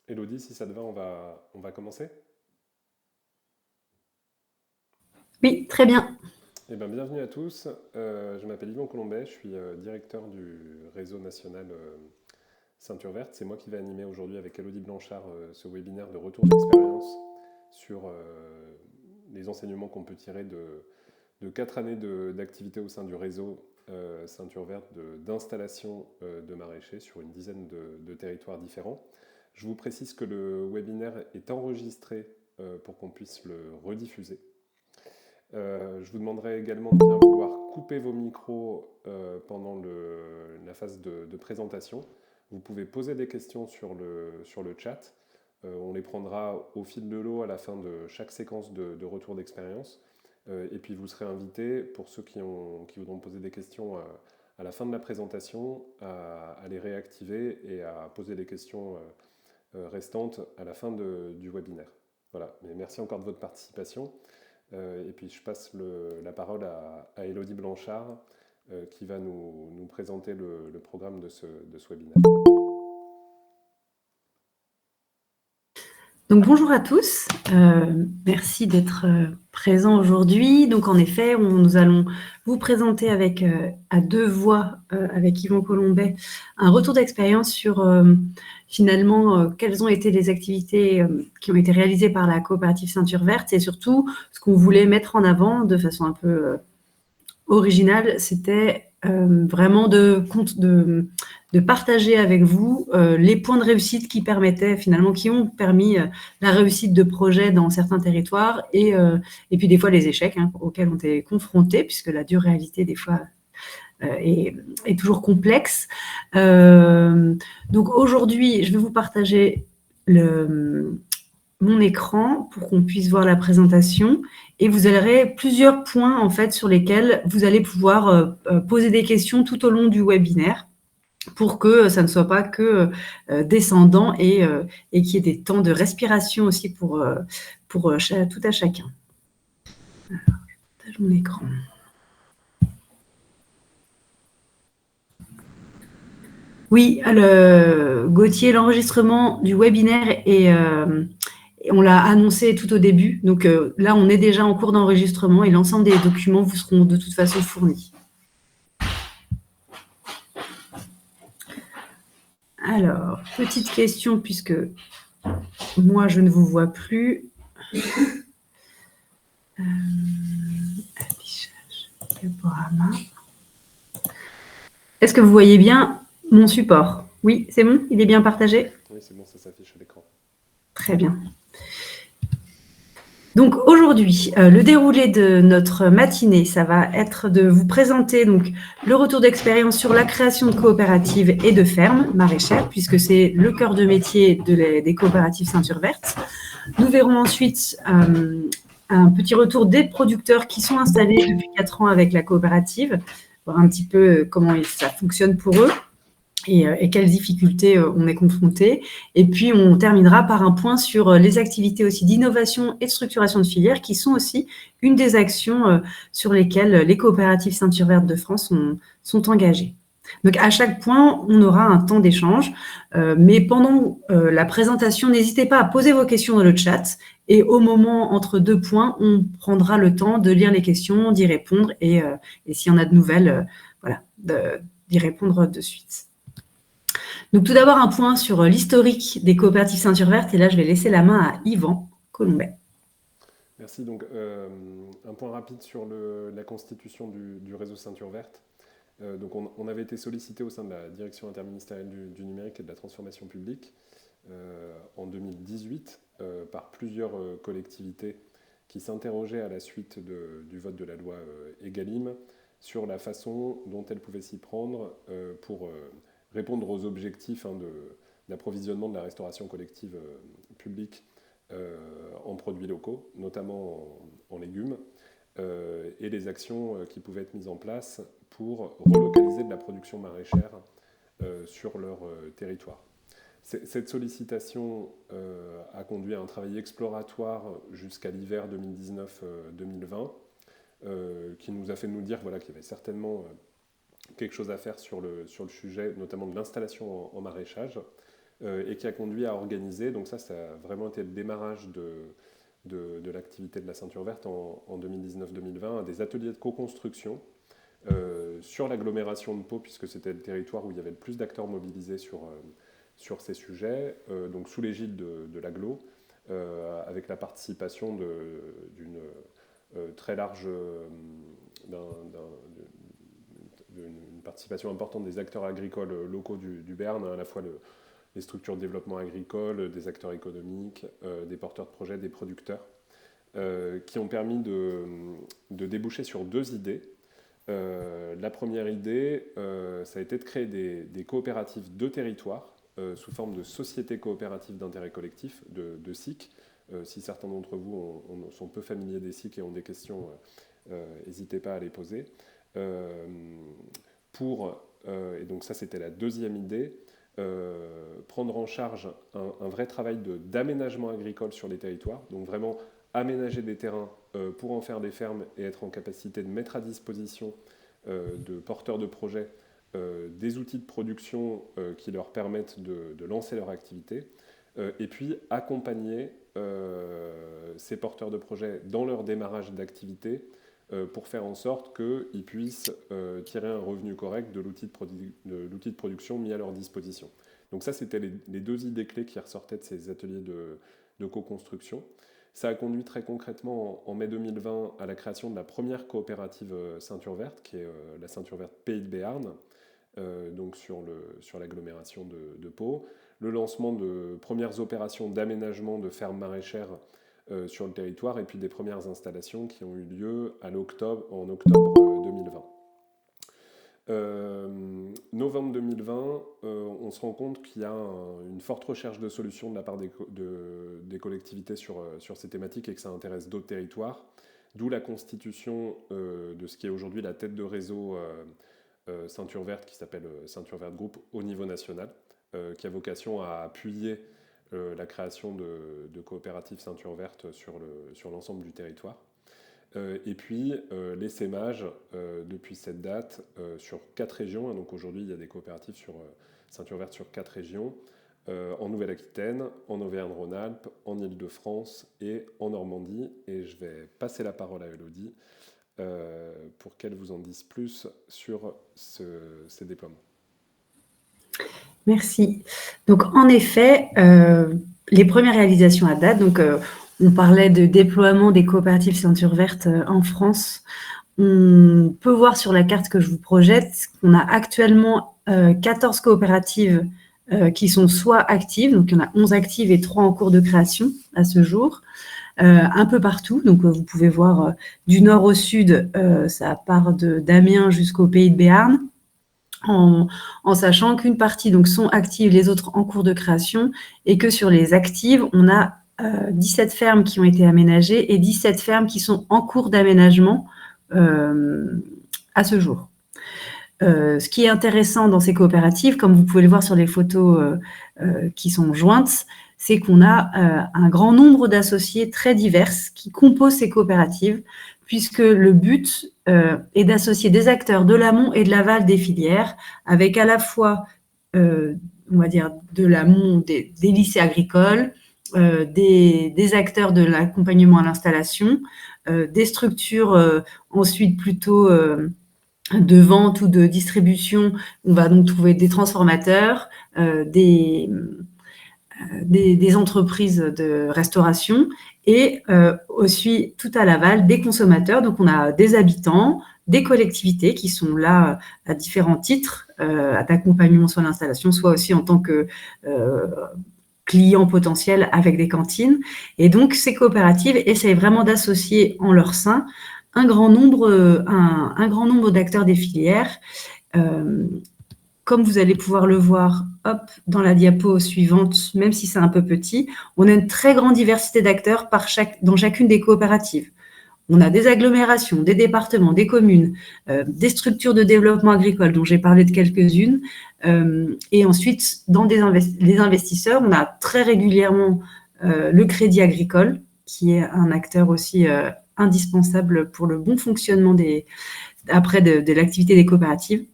Élodie, si ça te va, on va commencer. Oui, très bien. Eh bien, bienvenue à tous. Je m'appelle Yvon Colombet, je suis directeur du réseau national Ceinture Verte. C'est moi qui vais animer aujourd'hui avec Élodie Blanchard ce webinaire de retour d'expérience sur les enseignements qu'on peut tirer de 4 années d'activité au sein du réseau Ceinture Verte d'installation de maraîchers sur une dizaine de territoires différents. Je vous précise que le webinaire est enregistré pour qu'on puisse le rediffuser. Je vous demanderai également de bien vouloir couper vos micros pendant la phase de présentation. Vous pouvez poser des questions sur le chat. On les prendra au fil de l'eau à la fin de chaque séquence de retour d'expérience. Et puis vous serez invités, pour ceux qui voudront poser des questions à la fin de la présentation, à les réactiver et à poser les questions restantes à la fin du webinaire. Voilà, mais merci encore de votre participation. Et puis je passe la parole à Élodie Blanchard qui va nous présenter le programme de ce webinaire. Donc bonjour à tous, merci d'être présents aujourd'hui. Donc en effet, nous allons vous présenter à deux voix avec Yvon Colombet un retour d'expérience sur finalement quelles ont été les activités qui ont été réalisées par la coopérative Ceinture Verte et surtout ce qu'on voulait mettre en avant de façon un peu originale, c'était vraiment de partager avec vous les points de réussite qui ont permis la réussite de projets dans certains territoires et puis des fois les échecs auxquels on est confrontés, puisque la dure réalité des fois est toujours complexe. Donc aujourd'hui, je vais vous partager mon écran pour qu'on puisse voir la présentation et vous aurez plusieurs points en fait sur lesquels vous allez pouvoir poser des questions tout au long du webinaire pour que ça ne soit pas que descendant et qu'il y ait des temps de respiration aussi pour tout à chacun. Alors, je partage mon écran. Oui, Gauthier, l'enregistrement du webinaire on l'a annoncé tout au début. Donc là, on est déjà en cours d'enregistrement et l'ensemble des documents vous seront de toute façon fournis. Alors, petite question, puisque moi, je ne vous vois plus. Affichage, diaporama. Est-ce que vous voyez bien mon support? Oui, c'est bon? Il est bien partagé? Oui, c'est bon, ça s'affiche à l'écran. Très bien. Donc aujourd'hui, le déroulé de notre matinée, ça va être de vous présenter donc, le retour d'expérience sur la création de coopératives et de fermes maraîchères, puisque c'est le cœur de métier des coopératives Ceinture Verte. Nous verrons ensuite un petit retour des producteurs qui sont installés depuis 4 ans avec la coopérative, voir un petit peu comment ça fonctionne pour eux. Et quelles difficultés on est confronté. Et puis, on terminera par un point sur les activités aussi d'innovation et de structuration de filières, qui sont aussi une des actions sur lesquelles les coopératives Ceinture Verte de France sont engagées. Donc, à chaque point, on aura un temps d'échange. Mais pendant la présentation, n'hésitez pas à poser vos questions dans le chat. Et au moment entre deux points, on prendra le temps de lire les questions, d'y répondre. Et s'il y en a de nouvelles, voilà, d'y répondre de suite. Donc, tout d'abord, un point sur l'historique des coopératives Ceinture Verte. Et là, je vais laisser la main à Yvan Colombet. Merci. Donc, un point rapide sur la constitution du réseau Ceinture Verte. Donc, on avait été sollicité au sein de la direction interministérielle du numérique et de la transformation publique en 2018 par plusieurs collectivités qui s'interrogeaient à la suite du vote de la loi Egalim sur la façon dont elles pouvaient s'y prendre pour répondre aux objectifs d'approvisionnement de la restauration collective publique en produits locaux, notamment en légumes, et les actions qui pouvaient être mises en place pour relocaliser de la production maraîchère sur leur territoire. Cette sollicitation a conduit à un travail exploratoire jusqu'à l'hiver 2019-2020, qui nous a fait nous dire qu'il y avait certainement quelque chose à faire sur le sujet, notamment de l'installation en maraîchage. et qui a conduit à organiser, donc ça a vraiment été le démarrage de l'activité de la Ceinture Verte en 2019-2020, des ateliers de co-construction sur l'agglomération de Pau, puisque c'était le territoire où il y avait le plus d'acteurs mobilisés sur ces sujets, donc sous l'égide de l'agglo, avec la participation d'une très large, d'une participation importante des acteurs agricoles locaux du Béarn, à la fois les structures de développement agricole, des acteurs économiques, des porteurs de projets, des producteurs, qui ont permis de déboucher sur 2 idées. La première idée, ça a été de créer des coopératives de territoire sous forme de sociétés coopératives d'intérêt collectif, de SIC. Si certains d'entre vous sont peu familiers des SIC et ont des questions, n'hésitez pas à les poser. Et donc ça, c'était la deuxième idée, prendre en charge un vrai travail d'aménagement agricole sur les territoires, donc vraiment aménager des terrains pour en faire des fermes et être en capacité de mettre à disposition de porteurs de projets des outils de production qui leur permettent de lancer leur activité, et puis accompagner ces porteurs de projets dans leur démarrage d'activité pour faire en sorte qu'ils puissent tirer un revenu correct de l'outil de production mis à leur disposition. Donc ça, c'était les 2 idées clés qui ressortaient de ces ateliers de co-construction. Ça a conduit très concrètement en mai 2020 à la création de la première coopérative Ceinture Verte, qui est la Ceinture Verte Pays de Béarn, donc sur l'agglomération de Pau. Le lancement de premières opérations d'aménagement de fermes maraîchères sur le territoire, et puis des premières installations qui ont eu lieu en octobre 2020. Novembre 2020, on se rend compte qu'il y a une forte recherche de solutions de la part des collectivités sur ces thématiques et que ça intéresse d'autres territoires, d'où la constitution de ce qui est aujourd'hui la tête de réseau Ceinture Verte, qui s'appelle Ceinture Verte Group au niveau national, qui a vocation à appuyer la création de coopératives Ceinture Verte sur l'ensemble du territoire. Et puis l'essaimage depuis cette date sur 4 régions. Donc aujourd'hui, il y a des coopératives sur Ceinture Verte sur 4 régions, en Nouvelle-Aquitaine, en Auvergne-Rhône-Alpes, en Île-de-France et en Normandie. Et je vais passer la parole à Elodie pour qu'elle vous en dise plus sur ces déploiements. Merci. Donc, en effet, les premières réalisations à date, donc on parlait de déploiement des coopératives Ceinture Verte en France. On peut voir sur la carte que je vous projette qu'on a actuellement 14 coopératives qui sont soit actives, donc il y en a 11 actives et 3 en cours de création à ce jour, un peu partout. Donc, vous pouvez voir du nord au sud, ça part d'Amiens jusqu'au Pays de Béarn. En sachant qu'une partie donc, sont actives, les autres en cours de création, et que sur les actives, on a 17 fermes qui ont été aménagées et 17 fermes qui sont en cours d'aménagement à ce jour. Ce qui est intéressant dans ces coopératives, comme vous pouvez le voir sur les photos qui sont jointes, c'est qu'on a un grand nombre d'associés très divers qui composent ces coopératives, puisque le but est d'associer des acteurs de l'amont et de l'aval des filières, avec à la fois, on va dire, de l'amont des lycées agricoles, des acteurs de l'accompagnement à l'installation, des structures ensuite plutôt de vente ou de distribution. On va donc trouver des transformateurs, des entreprises de restauration et aussi tout à l'aval des consommateurs. Donc, on a des habitants, des collectivités qui sont là à différents titres d'accompagnement soit à l'installation, soit aussi en tant que clients potentiels avec des cantines. Et donc, ces coopératives essayent vraiment d'associer en leur sein un grand nombre d'acteurs des filières. Comme vous allez pouvoir le voir dans la diapo suivante, même si c'est un peu petit, on a une très grande diversité d'acteurs dans chacune des coopératives. On a des agglomérations, des départements, des communes, des structures de développement agricole dont j'ai parlé de quelques-unes. Et ensuite, dans les investisseurs, on a très régulièrement le Crédit Agricole, qui est un acteur aussi indispensable pour le bon fonctionnement de l'activité des coopératives.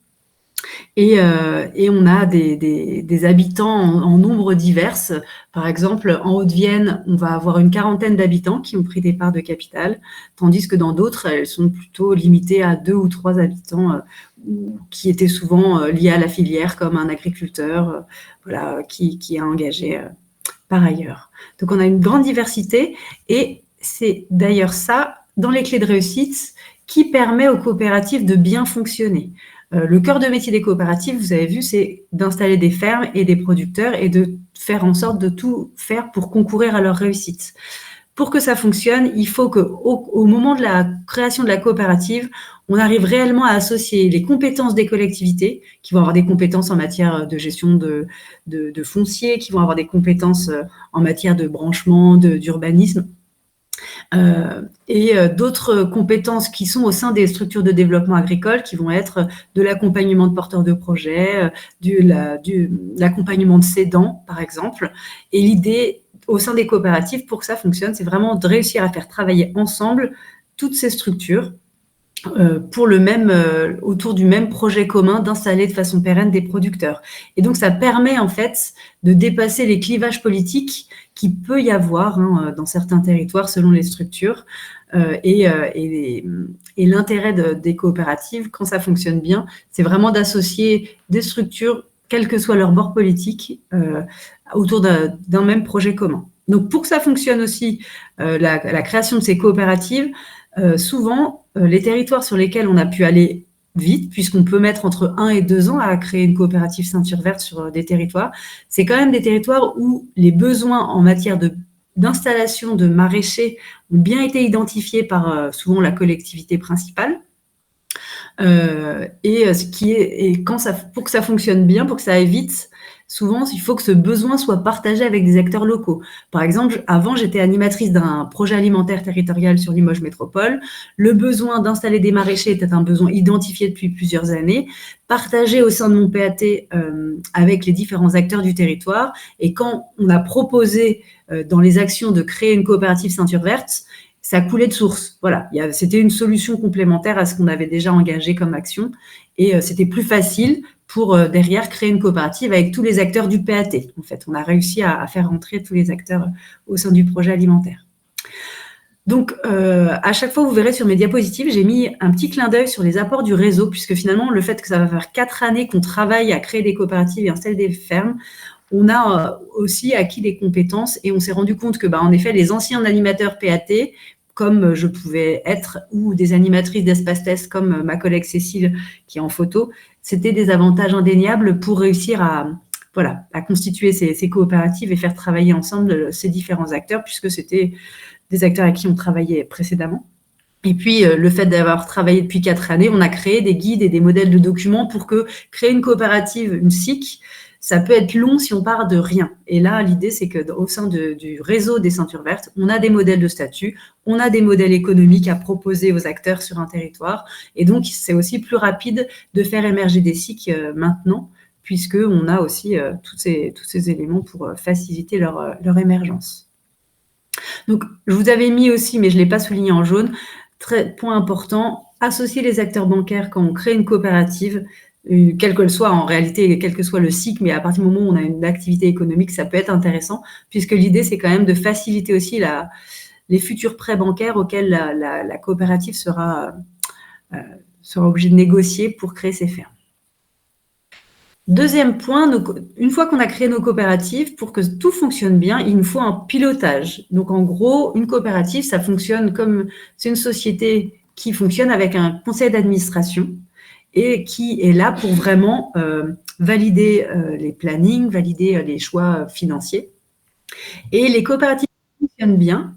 Et on a des habitants en nombre divers. Par exemple, en Haute-Vienne, on va avoir une quarantaine d'habitants qui ont pris des parts de capital, tandis que dans d'autres, elles sont plutôt limitées à 2 ou 3 habitants qui étaient souvent liés à la filière, comme un agriculteur voilà, qui est engagé par ailleurs. Donc, on a une grande diversité et c'est d'ailleurs ça, dans les clés de réussite, qui permet aux coopératives de bien fonctionner. Le cœur de métier des coopératives, vous avez vu, c'est d'installer des fermes et des producteurs et de faire en sorte de tout faire pour concourir à leur réussite. Pour que ça fonctionne, il faut qu'au moment de la création de la coopérative, on arrive réellement à associer les compétences des collectivités, qui vont avoir des compétences en matière de gestion de foncier, qui vont avoir des compétences en matière de branchement, d'urbanisme, et d'autres compétences qui sont au sein des structures de développement agricole, qui vont être de l'accompagnement de porteurs de projets, l'accompagnement de cédants, par exemple. Et l'idée, au sein des coopératives, pour que ça fonctionne, c'est vraiment de réussir à faire travailler ensemble toutes ces structures pour autour du même projet commun d'installer de façon pérenne des producteurs. Et donc, ça permet en fait de dépasser les clivages politiques qu'il peut y avoir dans certains territoires selon les structures. Et l'intérêt des coopératives, quand ça fonctionne bien, c'est vraiment d'associer des structures, quel que soit leur bord politique, autour d'un même projet commun. Donc, pour que ça fonctionne aussi, la création de ces coopératives, souvent, les territoires sur lesquels on a pu aller vite, puisqu'on peut mettre entre 1 et 2 ans à créer une coopérative ceinture verte sur des territoires, c'est quand même des territoires où les besoins en matière d'installation de maraîchers ont bien été identifiés par souvent la collectivité principale. Pour que ça fonctionne bien, pour que ça aille vite, souvent, il faut que ce besoin soit partagé avec des acteurs locaux. Par exemple, avant, j'étais animatrice d'un projet alimentaire territorial sur Limoges Métropole. Le besoin d'installer des maraîchers était un besoin identifié depuis plusieurs années, partagé au sein de mon PAT avec les différents acteurs du territoire. Et quand on a proposé dans les actions de créer une coopérative ceinture verte, ça coulait de source. Voilà, c'était une solution complémentaire à ce qu'on avait déjà engagé comme action. Et c'était plus facile pour derrière créer une coopérative avec tous les acteurs du PAT. En fait, on a réussi à faire rentrer tous les acteurs au sein du projet alimentaire. Donc, à chaque fois, vous verrez sur mes diapositives, j'ai mis un petit clin d'œil sur les apports du réseau, puisque finalement, le fait que ça va faire 4 années qu'on travaille à créer des coopératives et installer des fermes, on a aussi acquis des compétences et on s'est rendu compte que, en effet, les anciens animateurs PAT, comme je pouvais être, ou des animatrices d'espace test comme ma collègue Cécile qui est en photo, c'était des avantages indéniables pour réussir à constituer ces coopératives et faire travailler ensemble ces différents acteurs, puisque c'était des acteurs avec qui on travaillait précédemment. Et puis, le fait d'avoir travaillé depuis 4 années, on a créé des guides et des modèles de documents pour que créer une coopérative, une SIC, ça peut être long si on part de rien. Et là, l'idée, c'est qu'au sein du réseau des ceintures vertes, on a des modèles de statut, on a des modèles économiques à proposer aux acteurs sur un territoire. Et donc, c'est aussi plus rapide de faire émerger des SIC maintenant, puisqu'on a aussi tous ces éléments pour faciliter leur émergence. Donc, je vous avais mis aussi, mais je ne l'ai pas souligné en jaune, point important, associer les acteurs bancaires quand on crée une coopérative, quel que soit en réalité, quel que soit le cycle, mais à partir du moment où on a une activité économique, ça peut être intéressant, puisque l'idée, c'est quand même de faciliter aussi les futurs prêts bancaires auxquels la coopérative sera obligée de négocier pour créer ses fermes. Deuxième point, une fois qu'on a créé nos coopératives, pour que tout fonctionne bien, il nous faut un pilotage. Donc, en gros, une coopérative, ça fonctionne comme c'est une société qui fonctionne avec un conseil d'administration et qui est là pour vraiment valider les plannings, valider les choix financiers. Et les coopératives qui fonctionnent bien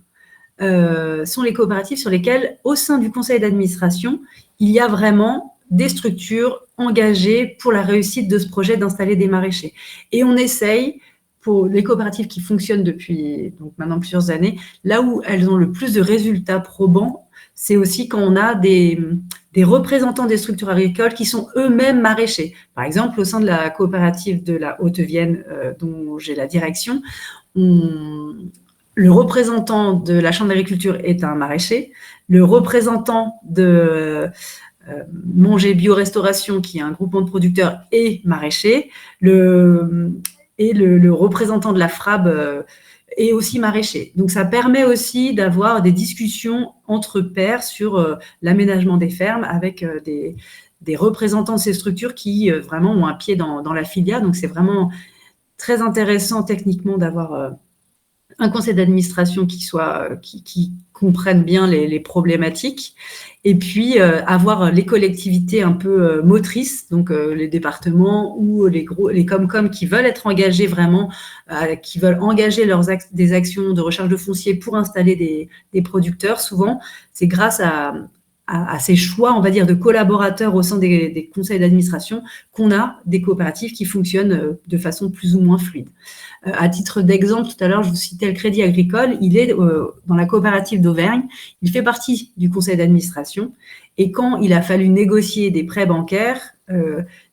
sont les coopératives sur lesquelles, au sein du conseil d'administration, il y a vraiment des structures engagées pour la réussite de ce projet d'installer des maraîchers. Et on essaye, pour les coopératives qui fonctionnent depuis donc maintenant plusieurs années, là où elles ont le plus de résultats probants, c'est aussi quand on a des représentants des structures agricoles qui sont eux-mêmes maraîchers. Par exemple, au sein de la coopérative de la Haute-Vienne, dont j'ai la direction, le représentant de la Chambre d'agriculture est un maraîcher, le représentant de Manger Bio-Restauration, qui est un groupement de producteurs et maraîchers, et le représentant de la FRAB est aussi maraîcher. Donc, ça permet aussi d'avoir des discussions entre pairs sur l'aménagement des fermes avec des représentants de ces structures qui vraiment ont un pied dans la filière. Donc, c'est vraiment très intéressant techniquement d'avoir un conseil d'administration qui comprenne bien les problématiques, et puis avoir les collectivités un peu motrices, donc les départements ou les Comcom qui veulent être engagés vraiment, qui veulent engager des actions de recherche de foncier pour installer des producteurs. Souvent, c'est grâce à ces choix, on va dire, de collaborateurs au sein des conseils d'administration qu'on a des coopératives qui fonctionnent de façon plus ou moins fluide. À titre d'exemple, tout à l'heure, je vous citais le Crédit Agricole. Il est dans la coopérative d'Auvergne. Il fait partie du conseil d'administration. Et quand il a fallu négocier des prêts bancaires,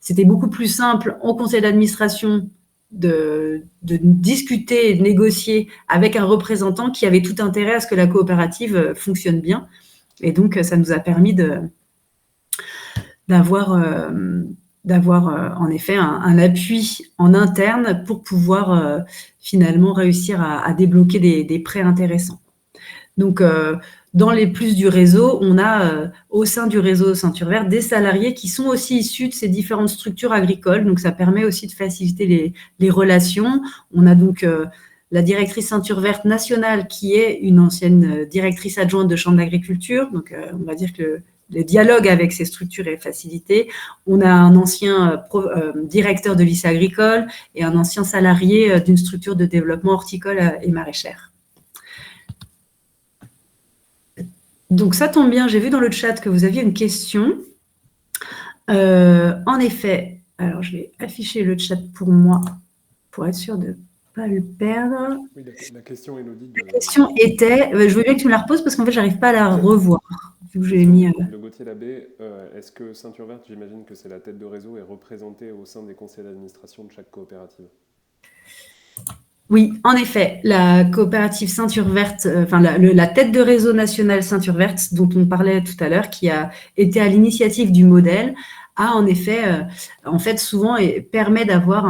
c'était beaucoup plus simple en conseil d'administration de discuter, de négocier avec un représentant qui avait tout intérêt à ce que la coopérative fonctionne bien. Et donc, ça nous a permis d'avoir en effet un appui en interne pour pouvoir finalement réussir à débloquer des prêts intéressants. Donc, dans les plus du réseau, on a au sein du réseau Ceinture Verte des salariés qui sont aussi issus de ces différentes structures agricoles. Donc, ça permet aussi de faciliter les relations. On a donc la directrice Ceinture Verte nationale qui est une ancienne directrice adjointe de chambre d'agriculture. Donc, on va dire que le dialogue avec ces structures est facilité. On a un ancien directeur de lycée agricole et un ancien salarié d'une structure de développement horticole et maraîchère. Donc, ça tombe bien, j'ai vu dans le chat que vous aviez une question. En effet, alors je vais afficher le chat pour moi, pour être sûr de ne pas le perdre. Oui, la question, Élodie. La question était, je veux bien que tu me la reposes parce qu'en fait, je n'arrive pas à la revoir. Le Gauthier Labbé, est-ce que Ceinture Verte, j'imagine que c'est la tête de réseau, est représentée au sein des conseils d'administration de chaque coopérative? Oui, en effet, la coopérative Ceinture Verte, la tête de réseau national Ceinture Verte, dont on parlait tout à l'heure, qui a été à l'initiative du modèle, a en effet, souvent, permet d'avoir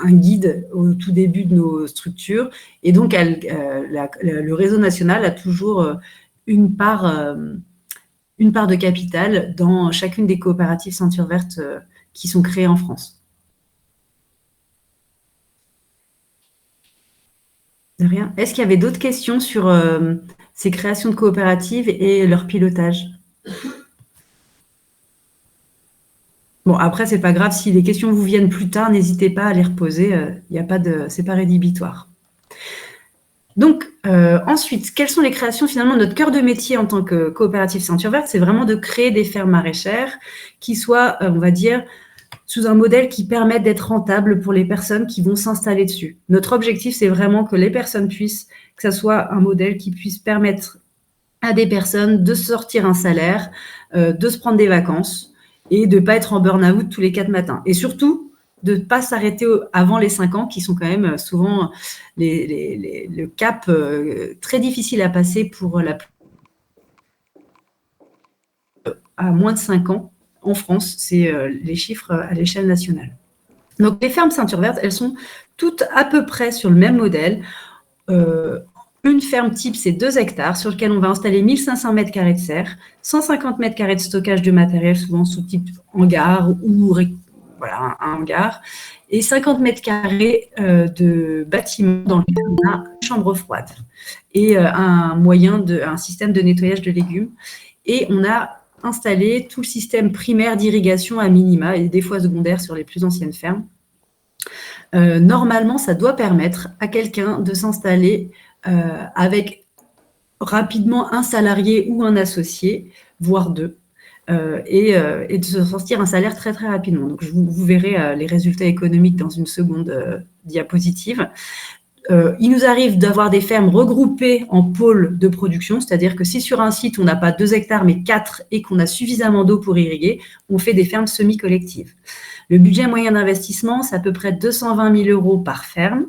un guide au tout début de nos structures. Et donc, le réseau national a toujours une part de capital dans chacune des coopératives Ceinture Verte qui sont créées en France. De rien. Est-ce qu'il y avait d'autres questions sur ces créations de coopératives et leur pilotage? Bon, après, c'est pas grave. Si les questions vous viennent plus tard, n'hésitez pas à les reposer. C'est pas rédhibitoire. Donc, ensuite, quelles sont les créations? Finalement, notre cœur de métier en tant que coopérative Ceinture Verte, c'est vraiment de créer des fermes maraîchères qui soient, on va dire, sous un modèle qui permette d'être rentable pour les personnes qui vont s'installer dessus. Notre objectif, c'est vraiment que les personnes puissent, que ça soit un modèle qui puisse permettre à des personnes de sortir un salaire, de se prendre des vacances et de ne pas être en burn-out tous les 4 matins. Et surtout, de ne pas s'arrêter avant les 5 ans, qui sont quand même souvent le cap très difficile à passer pour à moins de 5 ans. En France, c'est les chiffres à l'échelle nationale. Donc, les fermes Ceinture Verte, elles sont toutes à peu près sur le même modèle. Une ferme type, c'est 2 hectares sur lequel on va installer 1500 m² de serre, 150 m² de stockage de matériel, souvent sous type hangar ou un hangar, et 50 m² de bâtiment dans lequel on a une chambre froide et un système de nettoyage de légumes. Et on a installer tout le système primaire d'irrigation à minima et des fois secondaire sur les plus anciennes fermes. Normalement, ça doit permettre à quelqu'un de s'installer avec rapidement un salarié ou un associé, voire 2, et de se sortir un salaire très très rapidement. Donc, vous verrez les résultats économiques dans une seconde diapositive. Il nous arrive d'avoir des fermes regroupées en pôles de production, c'est-à-dire que si sur un site, on n'a pas 2 hectares, mais 4 et qu'on a suffisamment d'eau pour irriguer, on fait des fermes semi-collectives. Le budget moyen d'investissement, c'est à peu près 220 000 € par ferme,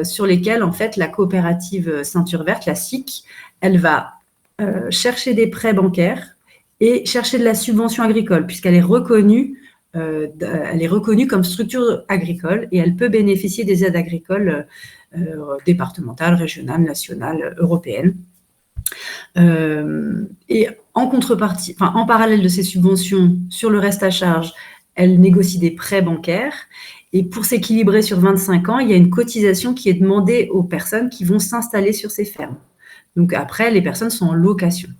sur lesquels, en fait, la coopérative Ceinture Verte, la SIC, elle va chercher des prêts bancaires et chercher de la subvention agricole, puisqu'elle est reconnue comme structure agricole et elle peut bénéficier des aides agricoles départementales, régionales, nationales, européennes. Et en contrepartie, en parallèle de ces subventions, sur le reste à charge, elle négocie des prêts bancaires. Et pour s'équilibrer sur 25 ans, il y a une cotisation qui est demandée aux personnes qui vont s'installer sur ces fermes. Donc après, les personnes sont en location.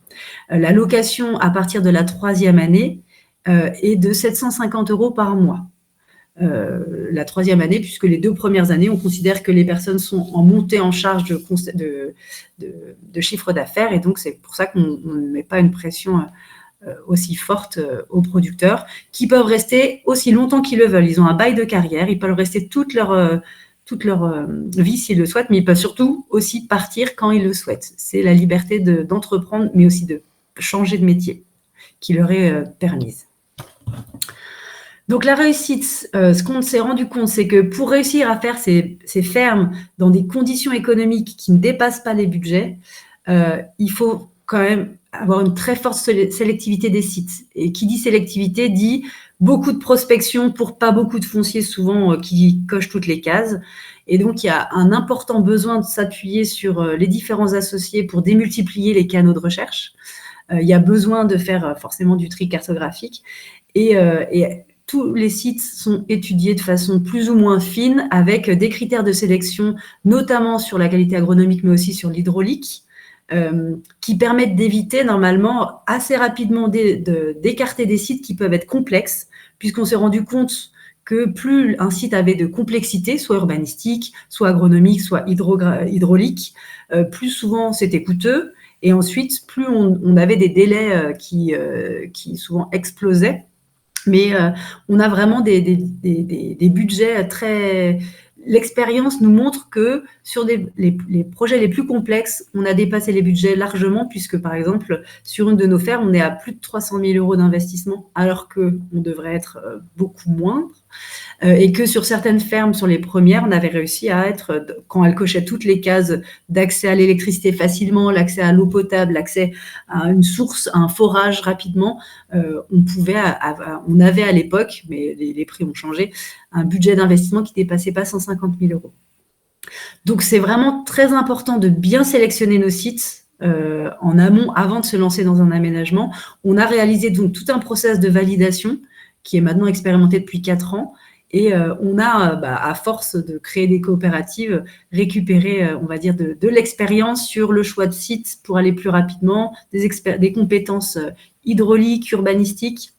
La location à partir de la 3e année est de 750 € par mois. La 3e année, puisque les 2 premières années, on considère que les personnes sont en montée en charge de chiffre d'affaires, et donc c'est pour ça qu'on ne met pas une pression aussi forte aux producteurs, qui peuvent rester aussi longtemps qu'ils le veulent. Ils ont un bail de carrière, ils peuvent rester toute leur vie s'ils le souhaitent, mais ils peuvent surtout aussi partir quand ils le souhaitent. C'est la liberté d'entreprendre, mais aussi de changer de métier qui leur est permise. Donc la réussite, ce qu'on s'est rendu compte, c'est que pour réussir à faire ces fermes dans des conditions économiques qui ne dépassent pas les budgets, il faut quand même avoir une très forte sélectivité des sites. Et qui dit sélectivité dit beaucoup de prospection pour pas beaucoup de foncier, souvent qui coche toutes les cases. Et donc, il y a un important besoin de s'appuyer sur les différents associés pour démultiplier les canaux de recherche. Il y a besoin de faire forcément du tri cartographique. Et tous les sites sont étudiés de façon plus ou moins fine avec des critères de sélection, notamment sur la qualité agronomique, mais aussi sur l'hydraulique, qui permettent d'éviter normalement assez rapidement d'écarter des sites qui peuvent être complexes, puisqu'on s'est rendu compte que plus un site avait de complexité, soit urbanistique, soit agronomique, soit hydraulique, plus souvent c'était coûteux, et ensuite plus on avait des délais qui souvent explosaient. Mais on a vraiment des budgets très... L'expérience nous montre que sur les projets les plus complexes, on a dépassé les budgets largement, puisque par exemple, sur une de nos fermes, on est à plus de 300 000 € d'investissement, alors qu'on devrait être beaucoup moindre. Et que sur certaines fermes, sur les premières, on avait réussi à être, quand elles cochaient toutes les cases d'accès à l'électricité facilement, l'accès à l'eau potable, l'accès à une source, à un forage rapidement, on avait à l'époque, mais les prix ont changé, un budget d'investissement qui ne dépassait pas 150 000 €. Donc c'est vraiment très important de bien sélectionner nos sites en amont, avant de se lancer dans un aménagement. On a réalisé donc tout un process de validation qui est maintenant expérimenté depuis 4 ans. Et on a, à force de créer des coopératives, récupéré, on va dire, de l'expérience sur le choix de sites pour aller plus rapidement, des compétences hydrauliques, urbanistiques,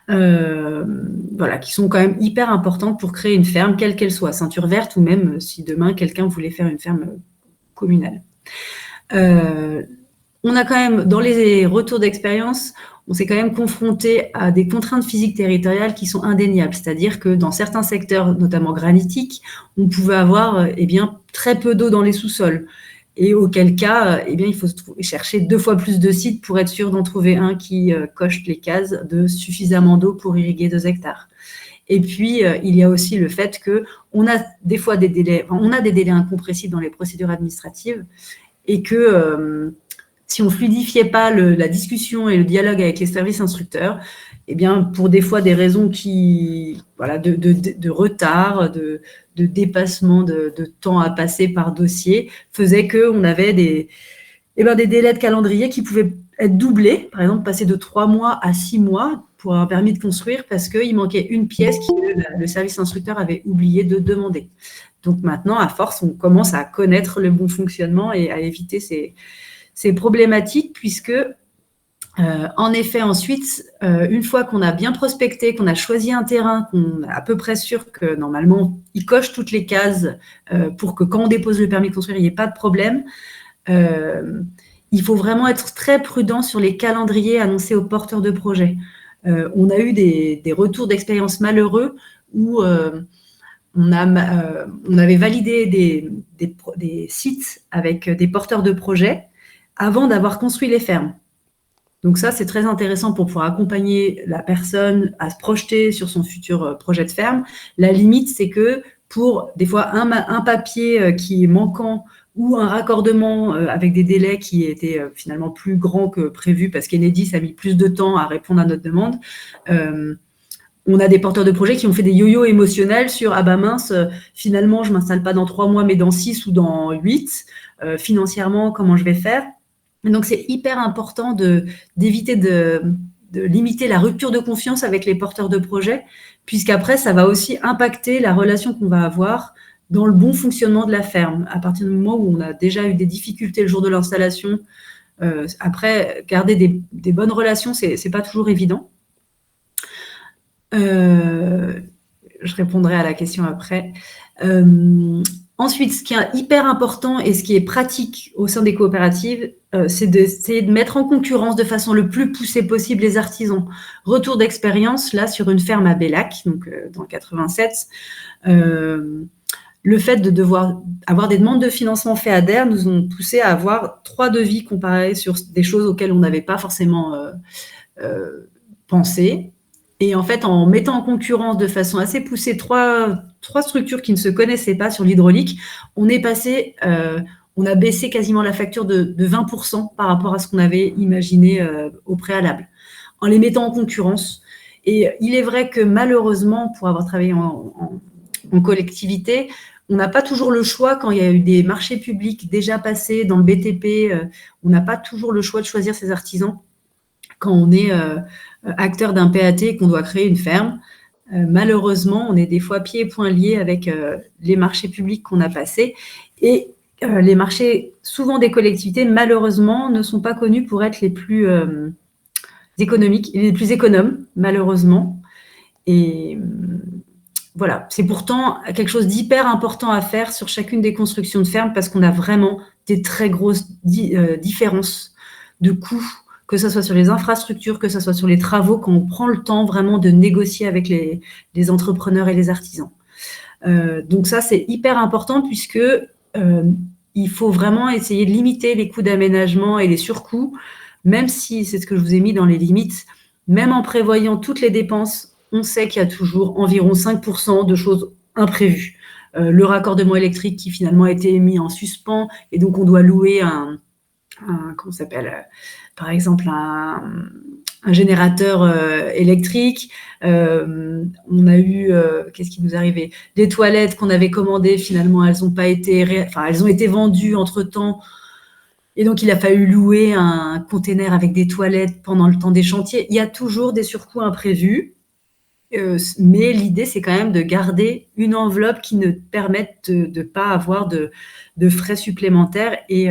qui sont quand même hyper importantes pour créer une ferme, quelle qu'elle soit, ceinture verte, ou même si demain quelqu'un voulait faire une ferme communale. On a quand même, dans les retours d'expérience, on s'est quand même confronté à des contraintes physiques territoriales qui sont indéniables. C'est-à-dire que dans certains secteurs, notamment granitiques, on pouvait avoir très peu d'eau dans les sous-sols. Et auquel cas, il faut chercher 2 fois plus de sites pour être sûr d'en trouver un qui coche les cases de suffisamment d'eau pour irriguer 2 hectares. Et puis, il y a aussi le fait qu'on a des fois des délais incompressibles dans les procédures administratives, et que si on ne fluidifiait pas la discussion et le dialogue avec les services instructeurs, pour des fois des raisons de retard, de dépassement de temps à passer par dossier, faisait qu'on avait des délais de calendrier qui pouvaient être doublés, par exemple passer de 3 mois à 6 mois pour un permis de construire parce qu'il manquait une pièce que le service instructeur avait oublié de demander. Donc maintenant, à force, on commence à connaître le bon fonctionnement et à éviter ces problématiques, puisque en effet, ensuite, une fois qu'on a bien prospecté, qu'on a choisi un terrain, qu'on est à peu près sûr que normalement, il coche toutes les cases pour que quand on dépose le permis de construire, il n'y ait pas de problème, il faut vraiment être très prudent sur les calendriers annoncés aux porteurs de projets. On a eu des retours d'expérience malheureux où on avait validé des sites avec des porteurs de projets avant d'avoir construit les fermes. Donc ça, c'est très intéressant pour pouvoir accompagner la personne à se projeter sur son futur projet de ferme. La limite, c'est que pour des fois un papier qui est manquant ou un raccordement avec des délais qui étaient finalement plus grands que prévu parce qu'Enedis a mis plus de temps à répondre à notre demande. On a des porteurs de projets qui ont fait des yo-yo émotionnels sur « Ah bah mince, finalement, je ne m'installe pas dans 3 mois, mais dans 6 ou dans 8. Financièrement, comment je vais faire ?» Et donc, c'est hyper important d'éviter de limiter la rupture de confiance avec les porteurs de projets, puisqu'après, ça va aussi impacter la relation qu'on va avoir dans le bon fonctionnement de la ferme. À partir du moment où on a déjà eu des difficultés le jour de l'installation, après, garder des bonnes relations, ce n'est pas toujours évident. Je répondrai à la question après. Ensuite, ce qui est hyper important et ce qui est pratique au sein des coopératives, c'est d'essayer de mettre en concurrence de façon le plus poussée possible les artisans. Retour d'expérience, là, sur une ferme à Bellac, donc dans le 87, le fait de devoir avoir des demandes de financement fait ADER nous ont poussé à avoir 3 devis comparés sur des choses auxquelles on n'avait pas forcément pensé. Et en fait, en mettant en concurrence de façon assez poussée trois structures qui ne se connaissaient pas sur l'hydraulique, on est passé, on a baissé quasiment la facture de 20% par rapport à ce qu'on avait imaginé au préalable, en les mettant en concurrence. Et il est vrai que malheureusement, pour avoir travaillé en collectivité, on n'a pas toujours le choix quand il y a eu des marchés publics déjà passés dans le BTP, on n'a pas toujours le choix de choisir ses artisans quand on est acteur d'un PAT et qu'on doit créer une ferme. Malheureusement, on est des fois pieds et poings liés avec les marchés publics qu'on a passés. Et les marchés, souvent des collectivités, malheureusement, ne sont pas connus pour être les plus économiques, les plus économes, malheureusement. Et voilà, c'est pourtant quelque chose d'hyper important à faire sur chacune des constructions de ferme parce qu'on a vraiment des très grosses différences de coûts, que ce soit sur les infrastructures, que ce soit sur les travaux, quand on prend le temps vraiment de négocier avec les entrepreneurs et les artisans. Donc ça, c'est hyper important puisque il faut vraiment essayer de limiter les coûts d'aménagement et les surcoûts, même si, c'est ce que je vous ai mis dans les limites, même en prévoyant toutes les dépenses, on sait qu'il y a toujours environ 5% de choses imprévues. Le raccordement électrique qui finalement a été mis en suspens et donc on doit louer comment ça s'appelle, par exemple un générateur électrique. On a eu, qu'est-ce qui nous est arrivé? Des toilettes qu'on avait commandées, finalement, elles ont été vendues entre-temps. Et donc, il a fallu louer un container avec des toilettes pendant le temps des chantiers. Il y a toujours des surcoûts imprévus. Mais l'idée, c'est quand même de garder une enveloppe qui ne permette de ne pas avoir de frais supplémentaires. Et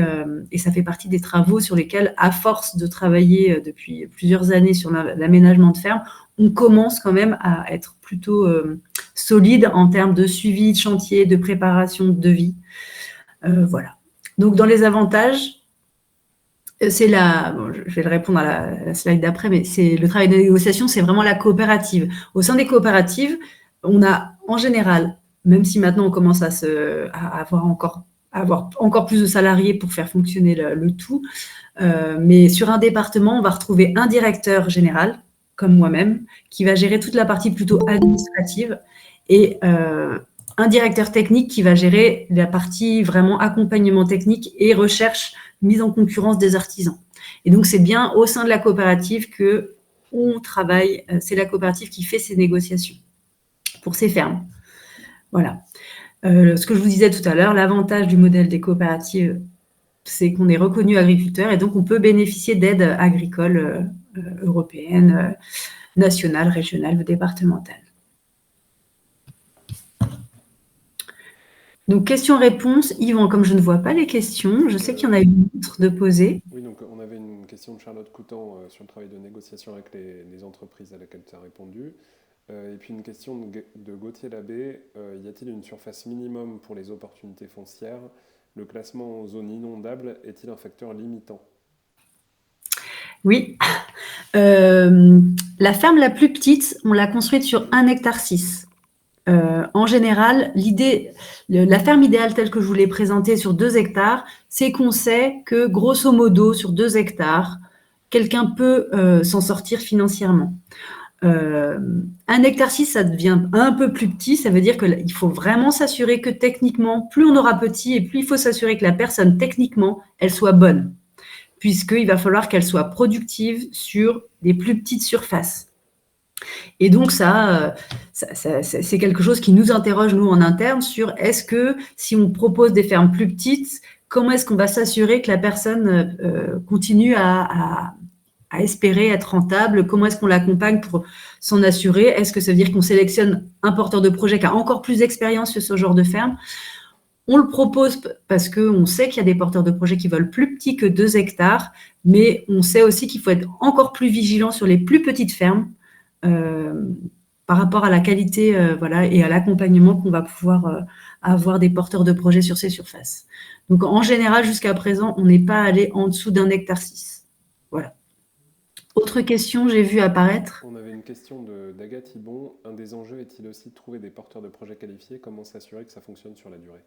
ça fait partie des travaux sur lesquels, à force de travailler depuis plusieurs années sur l'aménagement de ferme, on commence quand même à être plutôt solide en termes de suivi de chantier, de préparation de devis. Voilà. Donc, dans les avantages, je vais le répondre à la slide d'après, mais c'est le travail de négociation, c'est vraiment la coopérative. Au sein des coopératives, on a en général, même si maintenant on commence à avoir encore plus de salariés pour faire fonctionner le tout, mais sur un département, on va retrouver un directeur général, comme moi-même, qui va gérer toute la partie plutôt administrative, et un directeur technique qui va gérer la partie vraiment accompagnement technique et recherche mise en concurrence des artisans. Et donc, c'est bien au sein de la coopérative qu'on travaille. C'est la coopérative qui fait ces négociations pour ces fermes. Voilà. Ce que je vous disais tout à l'heure, l'avantage du modèle des coopératives, c'est qu'on est reconnu agriculteur et donc on peut bénéficier d'aides agricoles européennes, nationales, régionales ou départementales. Donc, questions-réponses. Yvan, comme je ne vois pas les questions, je sais qu'il y en a une autre de poser. Oui, donc on avait une question de Charlotte Coutan sur le travail de négociation avec les entreprises à laquelle tu as répondu. Et puis une question de Gauthier Labbé. Y a-t-il une surface minimum pour les opportunités foncières? Le classement en zone inondable est-il un facteur limitant? Oui. La ferme la plus petite, on l'a construite sur 1,6 hectare. En général, la ferme idéale telle que je vous l'ai présentée sur 2 hectares, c'est qu'on sait que grosso modo sur 2 hectares, quelqu'un peut s'en sortir financièrement. 1 hectare 6, ça devient un peu plus petit. Ça veut dire qu'il faut vraiment s'assurer que techniquement, plus on aura petit et plus il faut s'assurer que la personne, techniquement, elle soit bonne, puisqu'il va falloir qu'elle soit productive sur des plus petites surfaces. Et donc, ça c'est quelque chose qui nous interroge, nous, en interne, sur est-ce que, si on propose des fermes plus petites, comment est-ce qu'on va s'assurer que la personne continue à espérer être rentable? Comment est-ce qu'on l'accompagne pour s'en assurer? Est-ce que ça veut dire qu'on sélectionne un porteur de projet qui a encore plus d'expérience sur ce genre de ferme? On le propose parce qu'on sait qu'il y a des porteurs de projets qui veulent plus petit que 2 hectares, mais on sait aussi qu'il faut être encore plus vigilant sur les plus petites fermes par rapport à la qualité et à l'accompagnement qu'on va pouvoir avoir des porteurs de projets sur ces surfaces. Donc, en général, jusqu'à présent, on n'est pas allé en dessous d'1 hectare 6. Voilà. Autre question, j'ai vu apparaître. On avait une question d'Agathe Ibon. Un des enjeux est-il aussi de trouver des porteurs de projets qualifiés? Comment s'assurer que ça fonctionne sur la durée?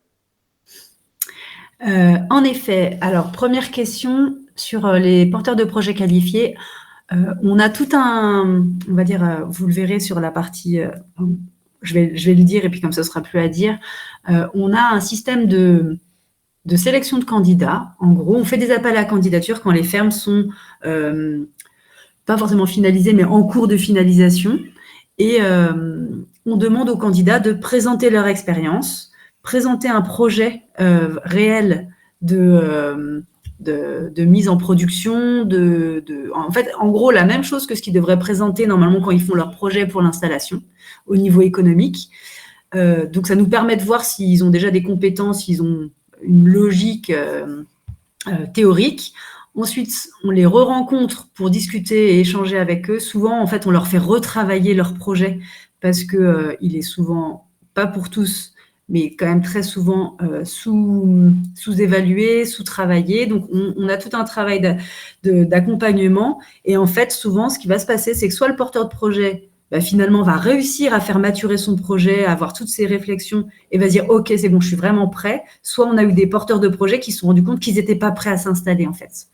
En effet, alors première question sur les porteurs de projets qualifiés. On a tout on va dire, vous le verrez sur la partie, je vais le dire et puis comme ça, ce sera plus à dire. On a un système de sélection de candidats. En gros, on fait des appels à candidature quand les fermes sont pas forcément finalisées, mais en cours de finalisation. Et on demande aux candidats de présenter leur expérience, présenter un projet réel de mise en production, en fait, en gros, la même chose que ce qu'ils devraient présenter normalement quand ils font leur projet pour l'installation au niveau économique. Donc, ça nous permet de voir s'ils ont déjà des compétences, s'ils ont une logique théorique. Ensuite, on les re-rencontre pour discuter et échanger avec eux. Souvent, en fait, on leur fait retravailler leur projet parce qu'il est souvent, pas pour tous, mais quand même très souvent sous-évalué, sous-travaillé. Donc, on a tout un travail d'accompagnement. Et en fait, souvent, ce qui va se passer, c'est que soit le porteur de projet, finalement, va réussir à faire maturer son projet, à avoir toutes ses réflexions et va se dire « Ok, c'est bon, je suis vraiment prêt ». Soit on a eu des porteurs de projet qui se sont rendus compte qu'ils n'étaient pas prêts à s'installer, en fait.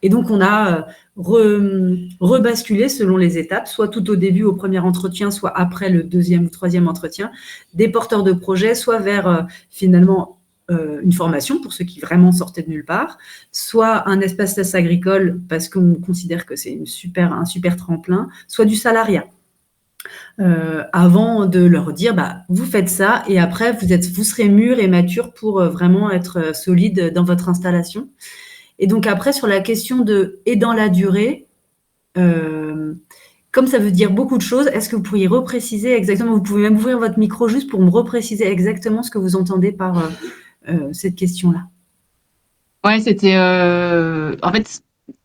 Et donc, on a rebasculé selon les étapes, soit tout au début, au premier entretien, soit après le 2e ou 3e entretien, des porteurs de projet, soit vers, finalement, une formation pour ceux qui vraiment sortaient de nulle part, soit un espace test agricole parce qu'on considère que c'est un super tremplin, soit du salariat. Avant de leur dire vous faites ça et après vous serez mûr et mature pour vraiment être solide dans votre installation. Et donc après sur la question de et dans la durée, comme ça veut dire beaucoup de choses, est-ce que vous pourriez repréciser exactement, vous pouvez même ouvrir votre micro juste pour me repréciser exactement ce que vous entendez par cette question-là? Ouais, c'était en fait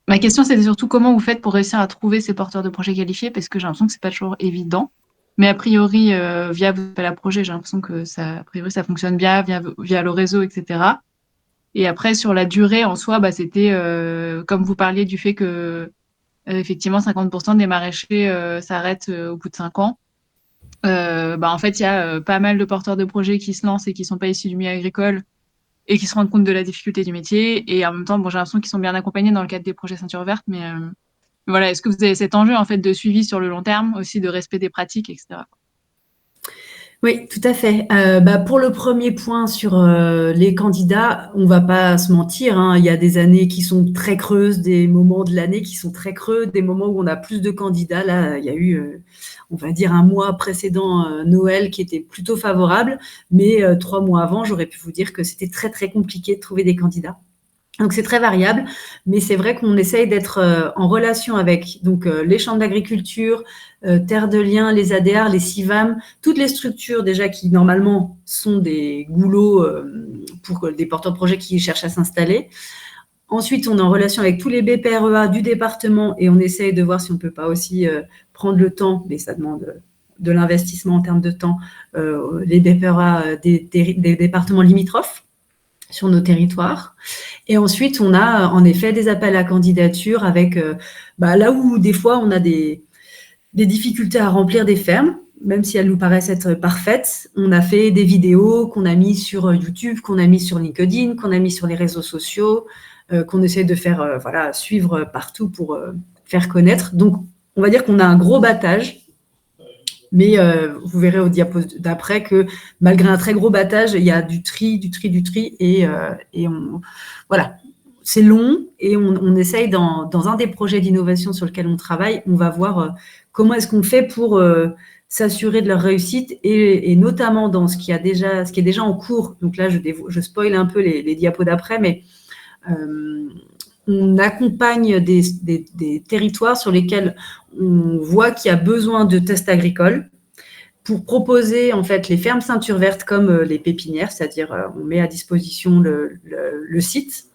ma question c'était surtout comment vous faites pour réussir à trouver ces porteurs de projets qualifiés, parce que j'ai l'impression que c'est pas toujours évident. Mais a priori, via vos appels à projets, j'ai l'impression que ça, a priori, ça fonctionne bien via le réseau, etc. Et après, sur la durée en soi, c'était comme vous parliez du fait que effectivement 50% des maraîchers s'arrêtent au bout de 5 ans. En fait, il y a pas mal de porteurs de projets qui se lancent et qui sont pas issus du milieu agricole et qui se rendent compte de la difficulté du métier. Et en même temps, j'ai l'impression qu'ils sont bien accompagnés dans le cadre des projets Ceinture Verte, mais voilà, est-ce que vous avez cet enjeu en fait de suivi sur le long terme, aussi de respect des pratiques, etc. Oui, tout à fait. Pour le premier point sur les candidats, on ne va pas se mentir, hein, il y a des années qui sont très creuses, des moments de l'année qui sont très creux, des moments où on a plus de candidats. Là, il y a eu, on va dire, un mois précédent Noël qui était plutôt favorable, mais 3 mois avant, j'aurais pu vous dire que c'était très, très compliqué de trouver des candidats. Donc, c'est très variable, mais c'est vrai qu'on essaye d'être en relation avec les chambres d'agriculture, Terre de Liens, les ADR, les CIVAM, toutes les structures déjà qui, normalement, sont des goulots pour des porteurs de projets qui cherchent à s'installer. Ensuite, on est en relation avec tous les BPREA du département et on essaye de voir si on ne peut pas aussi prendre le temps, mais ça demande de l'investissement en termes de temps, les BPREA des départements limitrophes sur nos territoires. Et ensuite, on a en effet des appels à candidature avec là où des fois on a des difficultés à remplir des fermes, même si elles nous paraissent être parfaites. On a fait des vidéos qu'on a mis sur YouTube, qu'on a mis sur LinkedIn, qu'on a mis sur les réseaux sociaux, qu'on essaie de faire suivre partout pour faire connaître. Donc, on va dire qu'on a un gros battage Mais vous verrez au diapo d'après que malgré un très gros battage, il y a du tri, et voilà. C'est long et on essaye dans un des projets d'innovation sur lequel on travaille, on va voir comment est-ce qu'on fait pour s'assurer de leur réussite et notamment dans ce qui est déjà en cours. Donc là, je spoil un peu les diapos d'après, mais on accompagne des territoires sur lesquels on voit qu'il y a besoin de tests agricoles pour proposer en fait les fermes ceinture verte comme les pépinières, c'est-à-dire on met à disposition le site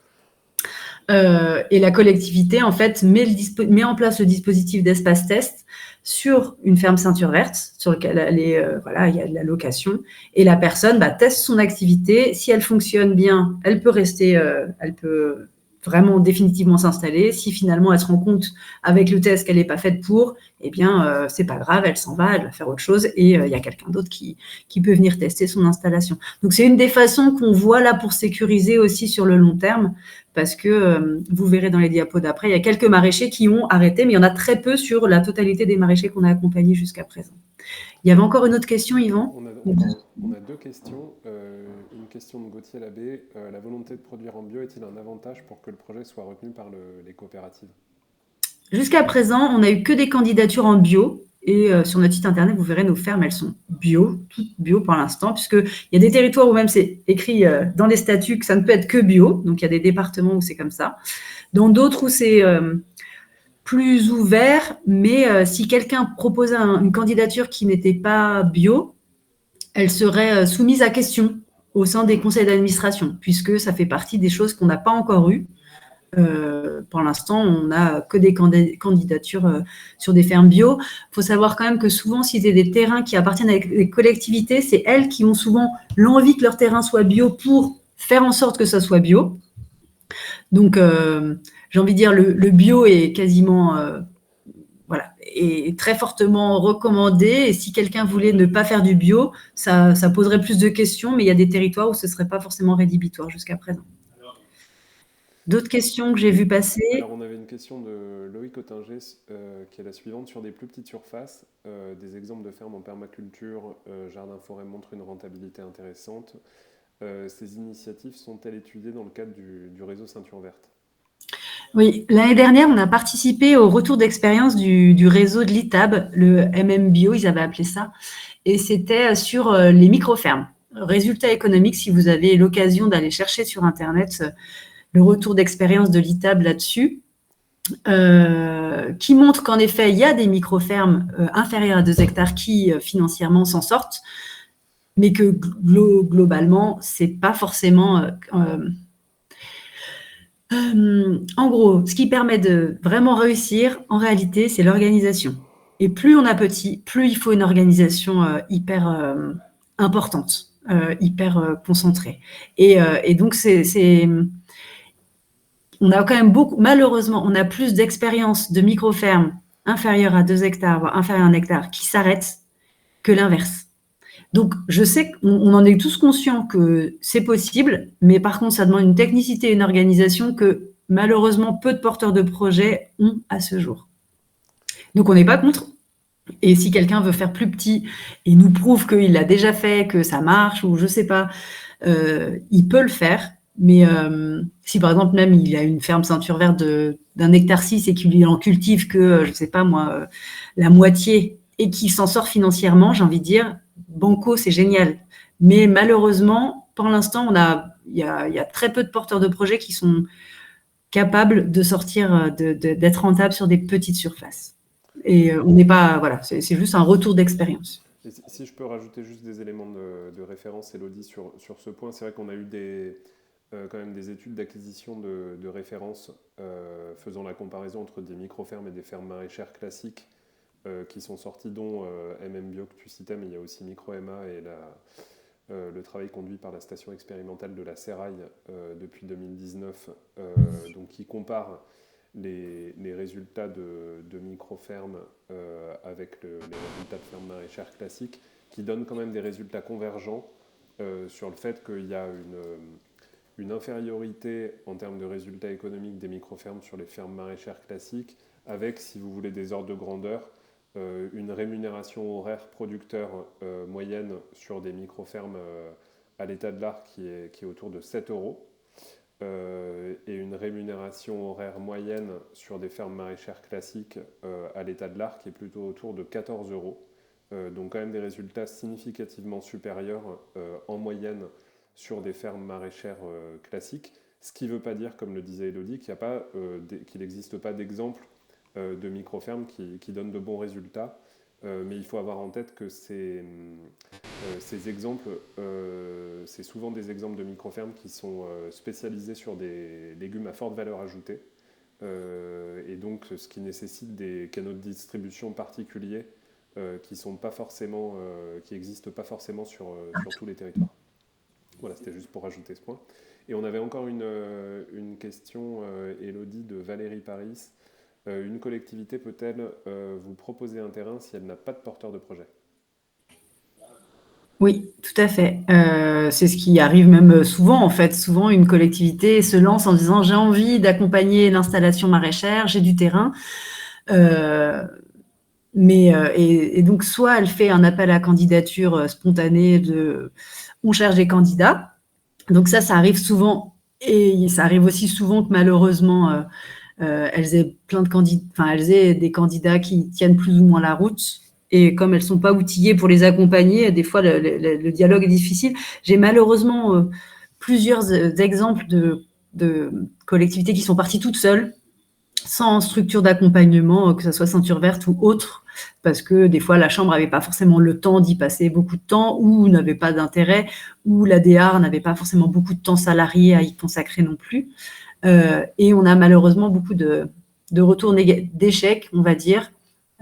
et la collectivité en fait met en place le dispositif d'espace test sur une ferme ceinture verte sur lequel il y a de la location et la personne teste son activité. Si elle fonctionne bien, elle peut rester, elle peut vraiment définitivement s'installer. Si finalement elle se rend compte avec le test qu'elle n'est pas faite pour, eh bien c'est pas grave, elle s'en va, elle va faire autre chose et il y a quelqu'un d'autre qui peut venir tester son installation. Donc c'est une des façons qu'on voit là pour sécuriser aussi sur le long terme parce que vous verrez dans les diapos d'après, il y a quelques maraîchers qui ont arrêté, mais il y en a très peu sur la totalité des maraîchers qu'on a accompagnés jusqu'à présent. Il y avait encore une autre question, Yvan? On a deux questions. Une question de Gauthier Labbé. La volonté de produire en bio est-il un avantage pour que le projet soit retenu par les coopératives? Jusqu'à présent, on n'a eu que des candidatures en bio. Et sur notre site internet, vous verrez nos fermes, elles sont bio, toutes bio pour l'instant, puisqu'il y a des territoires où même c'est écrit dans les statuts que ça ne peut être que bio. Donc il y a des départements où c'est comme ça. Dans d'autres où c'est plus ouvert, mais si quelqu'un proposait une candidature qui n'était pas bio, elle serait soumise à question au sein des conseils d'administration, puisque ça fait partie des choses qu'on n'a pas encore eues. Pour l'instant, on n'a que des candidatures sur des fermes bio. Il faut savoir quand même que souvent, si c'est des terrains qui appartiennent à des collectivités, c'est elles qui ont souvent l'envie que leur terrain soit bio pour faire en sorte que ça soit bio. Donc, j'ai envie de dire, le bio est quasiment est très fortement recommandé. Et si quelqu'un voulait ne pas faire du bio, ça poserait plus de questions, mais il y a des territoires où ce ne serait pas forcément rédhibitoire jusqu'à présent. D'autres questions que j'ai vues passer? Alors, on avait une question de Loïc Ottinger qui est la suivante. Sur des plus petites surfaces, des exemples de fermes en permaculture, jardin-forêt montrent une rentabilité intéressante. Ces initiatives sont-elles étudiées dans le cadre du réseau Ceinture Verte? Oui, l'année dernière, on a participé au retour d'expérience du réseau de l'ITAB, le MMBio, ils avaient appelé ça, et c'était sur les micro-fermes. Résultat économique, si vous avez l'occasion d'aller chercher sur Internet le retour d'expérience de l'ITAB là-dessus, qui montre qu'en effet, il y a des micro-fermes inférieures à 2 hectares qui financièrement s'en sortent, mais que globalement, c'est pas forcément... en gros, ce qui permet de vraiment réussir, en réalité, c'est l'organisation. Et plus on a petit, plus il faut une organisation hyper importante, hyper concentrée. Et donc, on a quand même malheureusement, on a plus d'expérience de micro-fermes inférieures à 2 hectares, voire inférieures à 1 hectare, qui s'arrêtent que l'inverse. Donc, je sais qu'on en est tous conscients que c'est possible, mais par contre, ça demande une technicité et une organisation que malheureusement peu de porteurs de projets ont à ce jour. Donc, on n'est pas contre. Et si quelqu'un veut faire plus petit et nous prouve qu'il l'a déjà fait, que ça marche, ou je ne sais pas, il peut le faire. Mais si par exemple même il a une ferme ceinture verte d'1 hectare 6 et qu'il en cultive que, je ne sais pas moi, la moitié et qu'il s'en sort financièrement, j'ai envie de dire, banco, c'est génial. Mais malheureusement, pour l'instant, il y a très peu de porteurs de projets qui sont capables de sortir, d'être rentables sur des petites surfaces. Et on n'est pas, voilà, c'est juste un retour d'expérience. Et si je peux rajouter juste des éléments de référence, Elodie, sur ce point, c'est vrai qu'on a eu quand même des études d'acquisition de référence faisant la comparaison entre des micro-fermes et des fermes maraîchères classiques qui sont sorties, dont MMBio que tu citais, mais il y a aussi Micro-MA et le travail conduit par la station expérimentale de la Sérail depuis 2019, donc qui compare les résultats de micro-fermes avec les résultats de fermes maraîchères classiques, qui donnent quand même des résultats convergents sur le fait qu'il y a une infériorité en termes de résultats économiques des micro-fermes sur les fermes maraîchères classiques, avec, si vous voulez, des ordres de grandeur une rémunération horaire producteur moyenne sur des micro-fermes à l'état de l'art qui est autour de 7 euros. Et une rémunération horaire moyenne sur des fermes maraîchères classiques à l'état de l'art qui est plutôt autour de 14 euros. Donc quand même des résultats significativement supérieurs en moyenne sur des fermes maraîchères classiques. Ce qui ne veut pas dire, comme le disait Élodie, qu'il n'existe pas d'exemple de micro-fermes qui donnent de bons résultats. Mais il faut avoir en tête que ces exemples, c'est souvent des exemples de micro-fermes qui sont spécialisées sur des légumes à forte valeur ajoutée. Et donc, ce qui nécessite des canaux de distribution particuliers qui n'existent pas forcément sur tous les territoires. Voilà, c'était juste pour rajouter ce point. Et on avait encore une question, Élodie, de Valérie Paris. Une collectivité peut-elle vous proposer un terrain si elle n'a pas de porteur de projet ? Oui, tout à fait. C'est ce qui arrive même souvent, en fait. Souvent, une collectivité se lance en disant « j'ai envie d'accompagner l'installation maraîchère, j'ai du terrain ». Et donc, soit elle fait un appel à candidature spontané on cherche des candidats. Donc ça arrive souvent. Et ça arrive aussi souvent que malheureusement, elles aient elles aient des candidats qui tiennent plus ou moins la route. Et comme elles ne sont pas outillées pour les accompagner, des fois, le dialogue est difficile. J'ai malheureusement plusieurs exemples de collectivités qui sont parties toutes seules, sans structure d'accompagnement, que ce soit Ceinture Verte ou autre, parce que des fois, la Chambre n'avait pas forcément le temps d'y passer beaucoup de temps, ou n'avait pas d'intérêt, ou la DEAR n'avait pas forcément beaucoup de temps salarié à y consacrer non plus. Et on a malheureusement beaucoup de retours d'échecs, on va dire,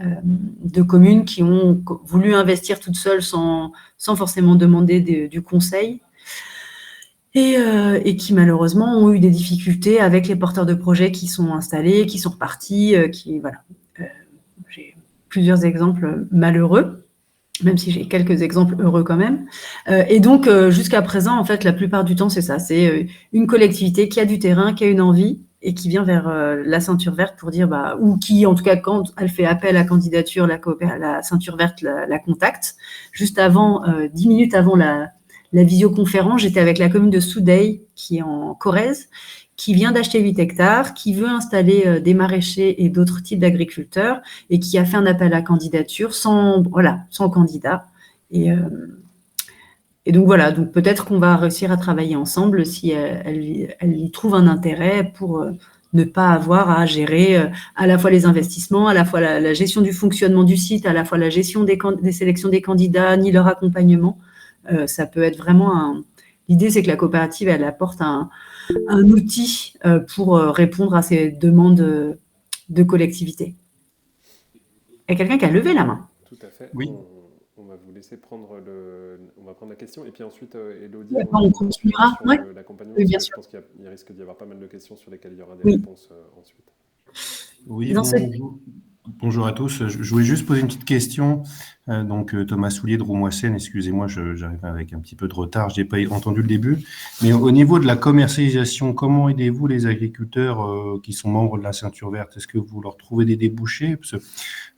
de communes qui ont voulu investir toutes seules sans forcément demander du conseil et qui malheureusement ont eu des difficultés avec les porteurs de projets qui sont installés, qui sont repartis, voilà. J'ai plusieurs exemples malheureux, même si j'ai quelques exemples heureux quand même. Et donc, jusqu'à présent, en fait, la plupart du temps, c'est ça. C'est une collectivité qui a du terrain, qui a une envie et qui vient vers la Ceinture Verte pour dire, ou qui, en tout cas, quand elle fait appel à candidature, la Ceinture Verte la contacte. Juste avant, 10 minutes avant la visioconférence, j'étais avec la commune de Soudeilles, qui est en Corrèze, qui vient d'acheter 8 hectares, qui veut installer des maraîchers et d'autres types d'agriculteurs et qui a fait un appel à candidature sans candidat. Et donc voilà, donc peut-être qu'on va réussir à travailler ensemble si elle y trouve un intérêt pour ne pas avoir à gérer à la fois les investissements, à la fois la gestion du fonctionnement du site, à la fois la gestion des sélections des candidats, ni leur accompagnement. Ça peut être vraiment L'idée, c'est que la coopérative, elle apporte un outil pour répondre à ces demandes de collectivité. Il y a quelqu'un qui a levé la main. Tout à fait. Oui. On va vous laisser prendre on va prendre la question. Et puis ensuite, Élodie, on continuera. Sur l'accompagnement. Oui, bien sûr. Je pense qu'il risque d'y avoir pas mal de questions sur lesquelles il y aura des Oui. réponses ensuite. Oui, bonjour à tous. Je voulais juste poser une petite question. Donc, Thomas Soulier de Roumoissène, excusez-moi, j'arrive avec un petit peu de retard, je n'ai pas entendu le début. Mais au niveau de la commercialisation, comment aidez-vous les agriculteurs qui sont membres de la Ceinture Verte? Est-ce que vous leur trouvez des débouchés? Parce que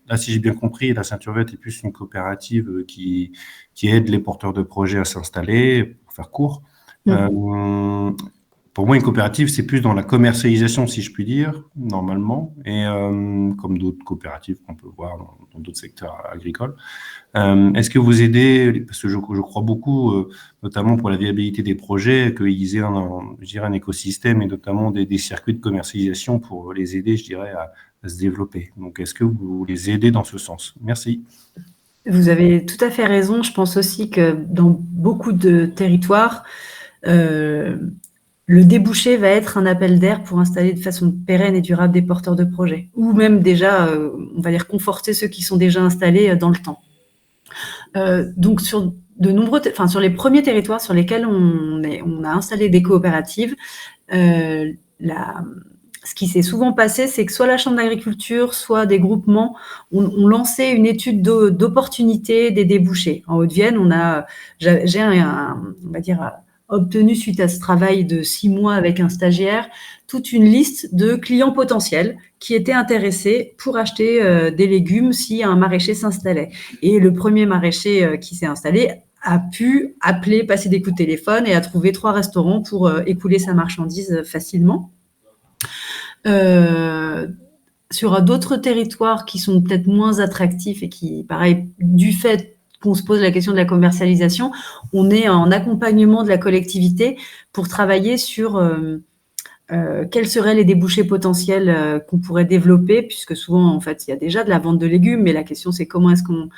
là, si j'ai bien compris, la Ceinture Verte est plus une coopérative qui aide les porteurs de projets à s'installer, pour faire court. Pour moi, une coopérative, c'est plus dans la commercialisation, si je puis dire, normalement, et comme d'autres coopératives qu'on peut voir dans d'autres secteurs agricoles. Est-ce que vous aidez, parce que je crois beaucoup, notamment pour la viabilité des projets, qu'ils aient un écosystème et notamment des circuits de commercialisation pour les aider, je dirais, à se développer. Donc, est-ce que vous les aidez dans ce sens? Merci. Vous avez tout à fait raison. Je pense aussi que dans beaucoup de territoires, le débouché va être un appel d'air pour installer de façon pérenne et durable des porteurs de projets, ou même déjà, on va dire, conforter ceux qui sont déjà installés dans le temps. Donc, sur les premiers territoires sur lesquels on a installé des coopératives, ce qui s'est souvent passé, c'est que soit la Chambre d'agriculture, soit des groupements ont lancé une étude d'opportunité des débouchés. En Haute-Vienne, j'ai on va dire, obtenu suite à ce travail de 6 mois avec un stagiaire, toute une liste de clients potentiels qui étaient intéressés pour acheter des légumes si un maraîcher s'installait. Et le premier maraîcher qui s'est installé a pu appeler, passer des coups de téléphone et a trouvé 3 restaurants pour écouler sa marchandise facilement. Sur d'autres territoires qui sont peut-être moins attractifs et qui, pareil, du fait qu'on se pose la question de la commercialisation, on est en accompagnement de la collectivité pour travailler sur quels seraient les débouchés potentiels qu'on pourrait développer, puisque souvent, en fait, il y a déjà de la vente de légumes, mais la question, c'est comment est-ce qu'on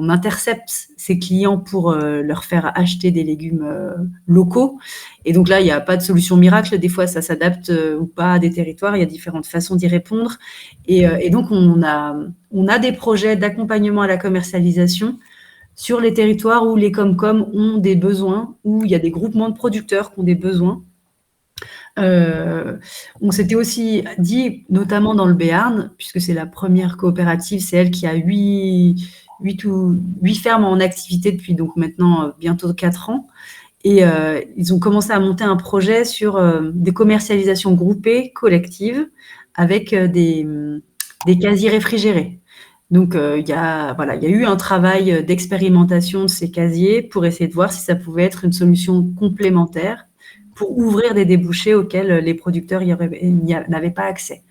intercepte ces clients pour leur faire acheter des légumes locaux. Et donc là, il n'y a pas de solution miracle. Des fois, ça s'adapte ou pas à des territoires. Il y a différentes façons d'y répondre. Et donc, on a des projets d'accompagnement à la commercialisation sur les territoires où les Comcom ont des besoins, où il y a des groupements de producteurs qui ont des besoins. On s'était aussi dit, notamment dans le Béarn, puisque c'est la première coopérative, c'est elle qui a 8 fermes en activité depuis donc maintenant bientôt 4 ans. Et ils ont commencé à monter un projet sur des commercialisations groupées, collectives, avec des casiers réfrigérés. Donc, il y a eu un travail d'expérimentation de ces casiers pour essayer de voir si ça pouvait être une solution complémentaire pour ouvrir des débouchés auxquels les producteurs n'avaient pas accès.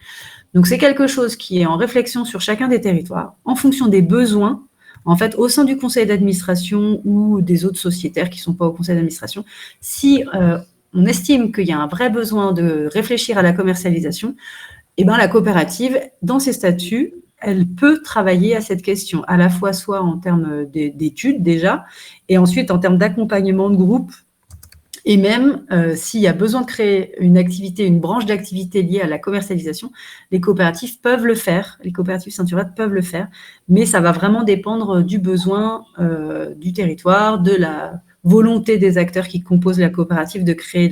Donc, c'est quelque chose qui est en réflexion sur chacun des territoires, en fonction des besoins, en fait, au sein du conseil d'administration ou des autres sociétaires qui ne sont pas au conseil d'administration. Si on estime qu'il y a un vrai besoin de réfléchir à la commercialisation, eh ben, la coopérative, dans ses statuts, elle peut travailler à cette question, à la fois soit en termes d'études déjà, et ensuite en termes d'accompagnement de groupe. Et même s'il y a besoin de créer une activité, une branche d'activité liée à la commercialisation, les coopératives peuvent le faire, les coopératives Ceinture Verte peuvent le faire, mais ça va vraiment dépendre du besoin du territoire, de la volonté des acteurs qui composent la coopérative de créer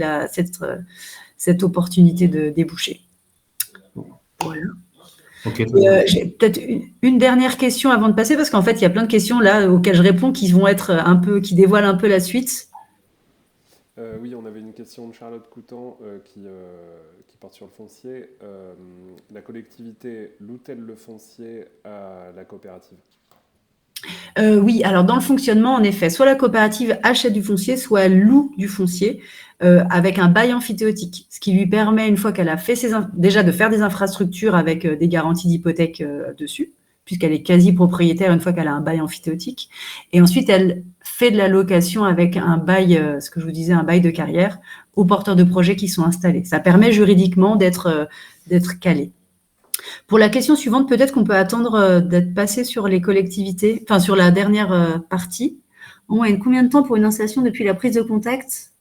cette opportunité de déboucher. Voilà. Okay. J'ai peut-être une dernière question avant de passer, parce qu'en fait, il y a plein de questions là auxquelles je réponds qui vont être qui dévoilent un peu la suite. Oui, on avait une question de Charlotte Coutan qui porte sur le foncier. La collectivité loue-t-elle le foncier à la coopérative ? Oui, alors dans le fonctionnement, en effet, soit la coopérative achète du foncier, soit elle loue du foncier avec un bail amphithéotique, ce qui lui permet, une fois qu'elle a fait déjà de faire des infrastructures avec des garanties d'hypothèque dessus, puisqu'elle est quasi propriétaire une fois qu'elle a un bail amphithéotique. Et ensuite, elle fait de la location avec un bail, ce que je vous disais, un bail de carrière aux porteurs de projets qui sont installés. Ça permet juridiquement d'être calé. Pour la question suivante, peut-être qu'on peut attendre d'être passé sur les collectivités, enfin sur la dernière partie. En moyenne, combien de temps pour une installation depuis la prise de contact ?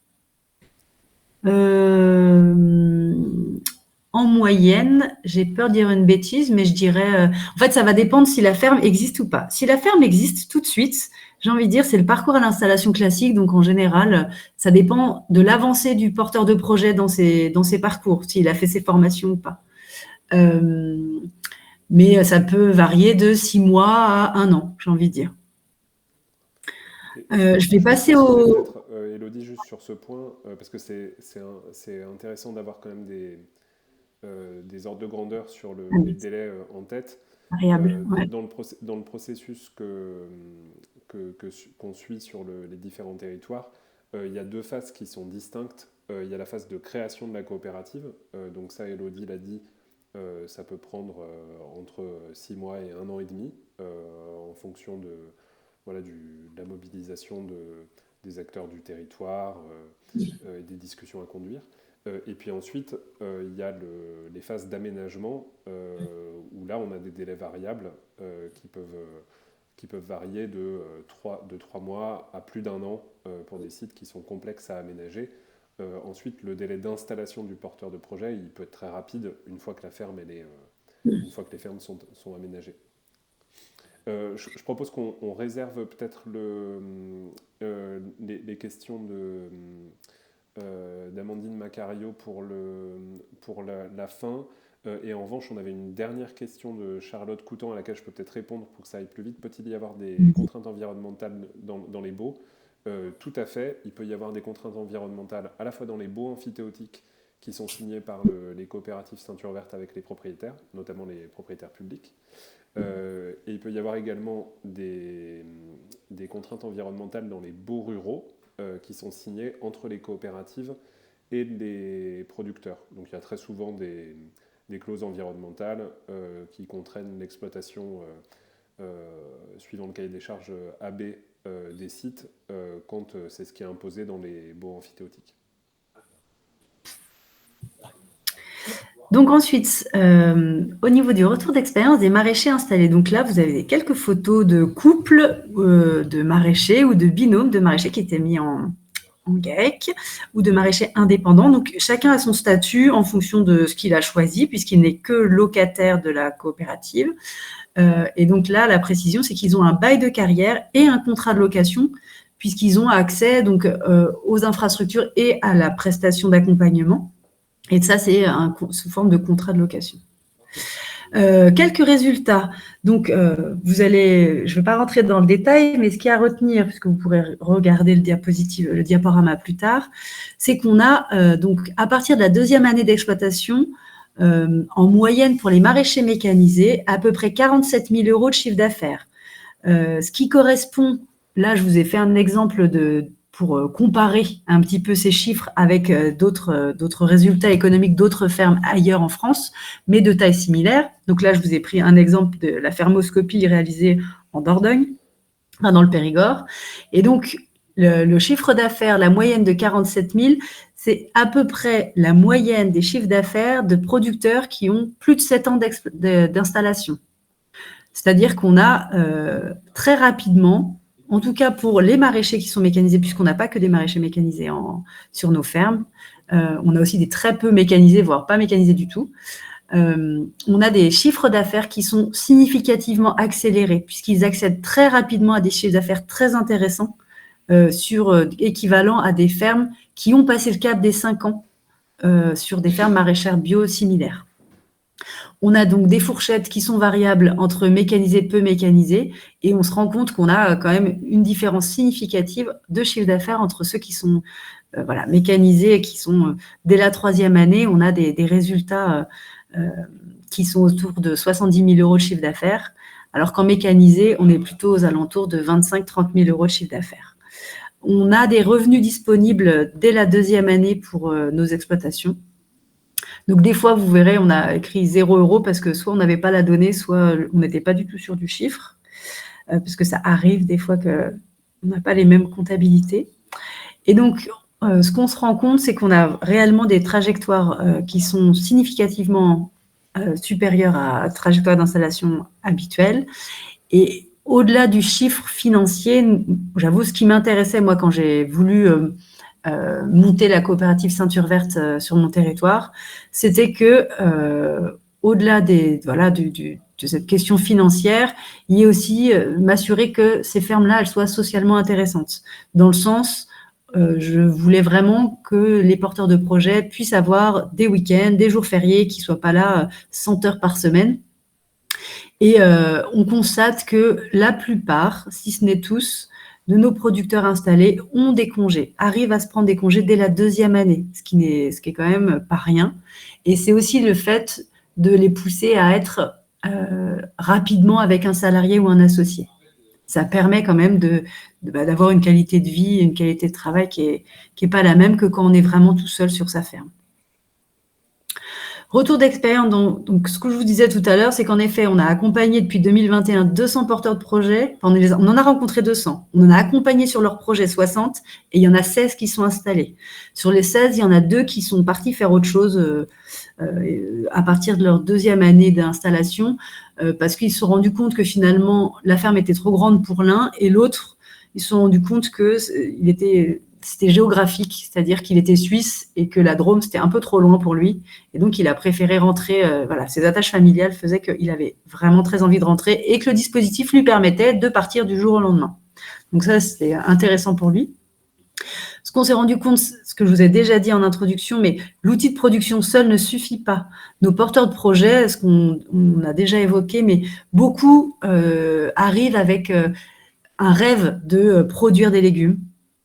En moyenne, j'ai peur de dire une bêtise, mais je dirais… en fait, ça va dépendre si la ferme existe ou pas. Si la ferme existe tout de suite, j'ai envie de dire, c'est le parcours à l'installation classique. Donc, en général, ça dépend de l'avancée du porteur de projet dans ses parcours, s'il a fait ses formations ou pas. Mais ça peut varier de 6 mois à 1 an, j'ai envie de dire. Je vais passer au… Élodie, juste sur ce point, parce que c'est intéressant d'avoir quand même des ordres de grandeur sur les délais en tête. Variable, ouais. Dans le processus qu'on suit sur les différents territoires, il y a 2 phases qui sont distinctes. Il y a la phase de création de la coopérative, donc ça, Élodie l'a dit, ça peut prendre entre 6 mois et 1 an et demi, en fonction de la mobilisation des acteurs du territoire et des discussions à conduire. Et puis ensuite, il y a les phases d'aménagement, où là, on a des délais variables qui peuvent varier de 3 mois à plus d'1 an pour des sites qui sont complexes à aménager. Ensuite, le délai d'installation du porteur de projet, il peut être très rapide une fois que la ferme, une fois que les fermes sont aménagées. Je propose qu'on réserve peut-être les questions d'Amandine Macario pour la fin. Et en revanche, on avait une dernière question de Charlotte Coutan à laquelle je peux peut-être répondre pour que ça aille plus vite. Peut-il y avoir des contraintes environnementales dans les baux ? tout à fait, il peut y avoir des contraintes environnementales à la fois dans les baux amphithéotiques qui sont signés par les coopératives Ceinture Verte avec les propriétaires, notamment les propriétaires publics. Et il peut y avoir également des contraintes environnementales dans les baux ruraux qui sont signés entre les coopératives et les producteurs. Donc il y a très souvent des clauses environnementales qui contraignent l'exploitation suivant le cahier des charges AB des sites quand c'est ce qui est imposé dans les baux amphithéotiques. Donc ensuite, au niveau du retour d'expérience des maraîchers installés, donc là, vous avez quelques photos de couples de maraîchers ou de binômes de maraîchers qui étaient mis en GAEC ou de maraîchers indépendants. Donc chacun a son statut en fonction de ce qu'il a choisi, puisqu'il n'est que locataire de la coopérative. Et donc là, la précision, c'est qu'ils ont un bail de carrière et un contrat de location, puisqu'ils ont accès donc, aux infrastructures et à la prestation d'accompagnement. Et ça, c'est sous forme de contrat de location. Quelques résultats. Donc, je ne vais pas rentrer dans le détail, mais ce qu'il y a à retenir, puisque vous pourrez regarder le diaporama plus tard, c'est qu'on a, donc, à partir de la 2e année d'exploitation, en moyenne pour les maraîchers mécanisés, à peu près 47 000 € de chiffre d'affaires. Ce qui correspond, là, je vous ai fait un exemple pour comparer un petit peu ces chiffres avec d'autres résultats économiques d'autres fermes ailleurs en France, mais de taille similaire. Donc là, je vous ai pris un exemple de la fermoscopie réalisée en Dordogne, enfin dans le Périgord. Et donc, le chiffre d'affaires, la moyenne de 47 000, c'est à peu près la moyenne des chiffres d'affaires de producteurs qui ont plus de 7 ans d'installation. C'est-à-dire qu'on a très rapidement, en tout cas pour les maraîchers qui sont mécanisés, puisqu'on n'a pas que des maraîchers mécanisés sur nos fermes, on a aussi des très peu mécanisés, voire pas mécanisés du tout. On a des chiffres d'affaires qui sont significativement accélérés, puisqu'ils accèdent très rapidement à des chiffres d'affaires très intéressants, équivalents à des fermes qui ont passé le cap des 5 ans sur des fermes maraîchères bio similaires. On a donc des fourchettes qui sont variables entre mécanisés et peu mécanisés, et on se rend compte qu'on a quand même une différence significative de chiffre d'affaires entre ceux qui sont mécanisés et qui sont dès la 3e année, on a des résultats qui sont autour de 70 000 € de chiffre d'affaires, alors qu'en mécanisé, on est plutôt aux alentours de 25 000 – 30 000 € de chiffre d'affaires. On a des revenus disponibles dès la 2e année pour nos exploitations. Donc, des fois, vous verrez, on a écrit 0 € parce que soit on n'avait pas la donnée, soit on n'était pas du tout sûr du chiffre, parce que ça arrive des fois qu'on n'a pas les mêmes comptabilités. Et donc, ce qu'on se rend compte, c'est qu'on a réellement des trajectoires qui sont significativement supérieures à la trajectoire d'installation habituelle. Et au-delà du chiffre financier, j'avoue, ce qui m'intéressait, moi, quand j'ai voulu monter la coopérative Ceinture Verte sur mon territoire, c'était que au-delà de cette question financière, il y ait aussi m'assurer que ces fermes-là, elles soient socialement intéressantes. Dans le sens, je voulais vraiment que les porteurs de projets puissent avoir des week-ends, des jours fériés, qui ne soient pas là 100 heures par semaine. Et on constate que la plupart, si ce n'est tous, de nos producteurs installés ont des congés, arrivent à se prendre des congés dès la 2e année, ce qui est quand même pas rien. Et c'est aussi le fait de les pousser à être rapidement avec un salarié ou un associé. Ça permet quand même d'avoir une qualité de vie, une qualité de travail qui est pas la même que quand on est vraiment tout seul sur sa ferme. Retour d'expérience, donc ce que je vous disais tout à l'heure, c'est qu'en effet, on a accompagné depuis 2021 200 porteurs de projets. Enfin, on en a rencontré 200. On en a accompagné sur leurs projets 60 et il y en a 16 qui sont installés. Sur les 16, il y en a 2 qui sont partis faire autre chose à partir de leur 2e année d'installation parce qu'ils se sont rendus compte que finalement, la ferme était trop grande pour l'un et l'autre, ils se sont rendus compte que c'était géographique, c'est-à-dire qu'il était suisse et que la Drôme, c'était un peu trop loin pour lui. Et donc, il a préféré rentrer. Ses attaches familiales faisaient qu'il avait vraiment très envie de rentrer et que le dispositif lui permettait de partir du jour au lendemain. Donc ça, c'était intéressant pour lui. Ce qu'on s'est rendu compte, ce que je vous ai déjà dit en introduction, mais l'outil de production seul ne suffit pas. Nos porteurs de projets, ce qu'on a déjà évoqué, mais beaucoup arrivent avec un rêve de produire des légumes,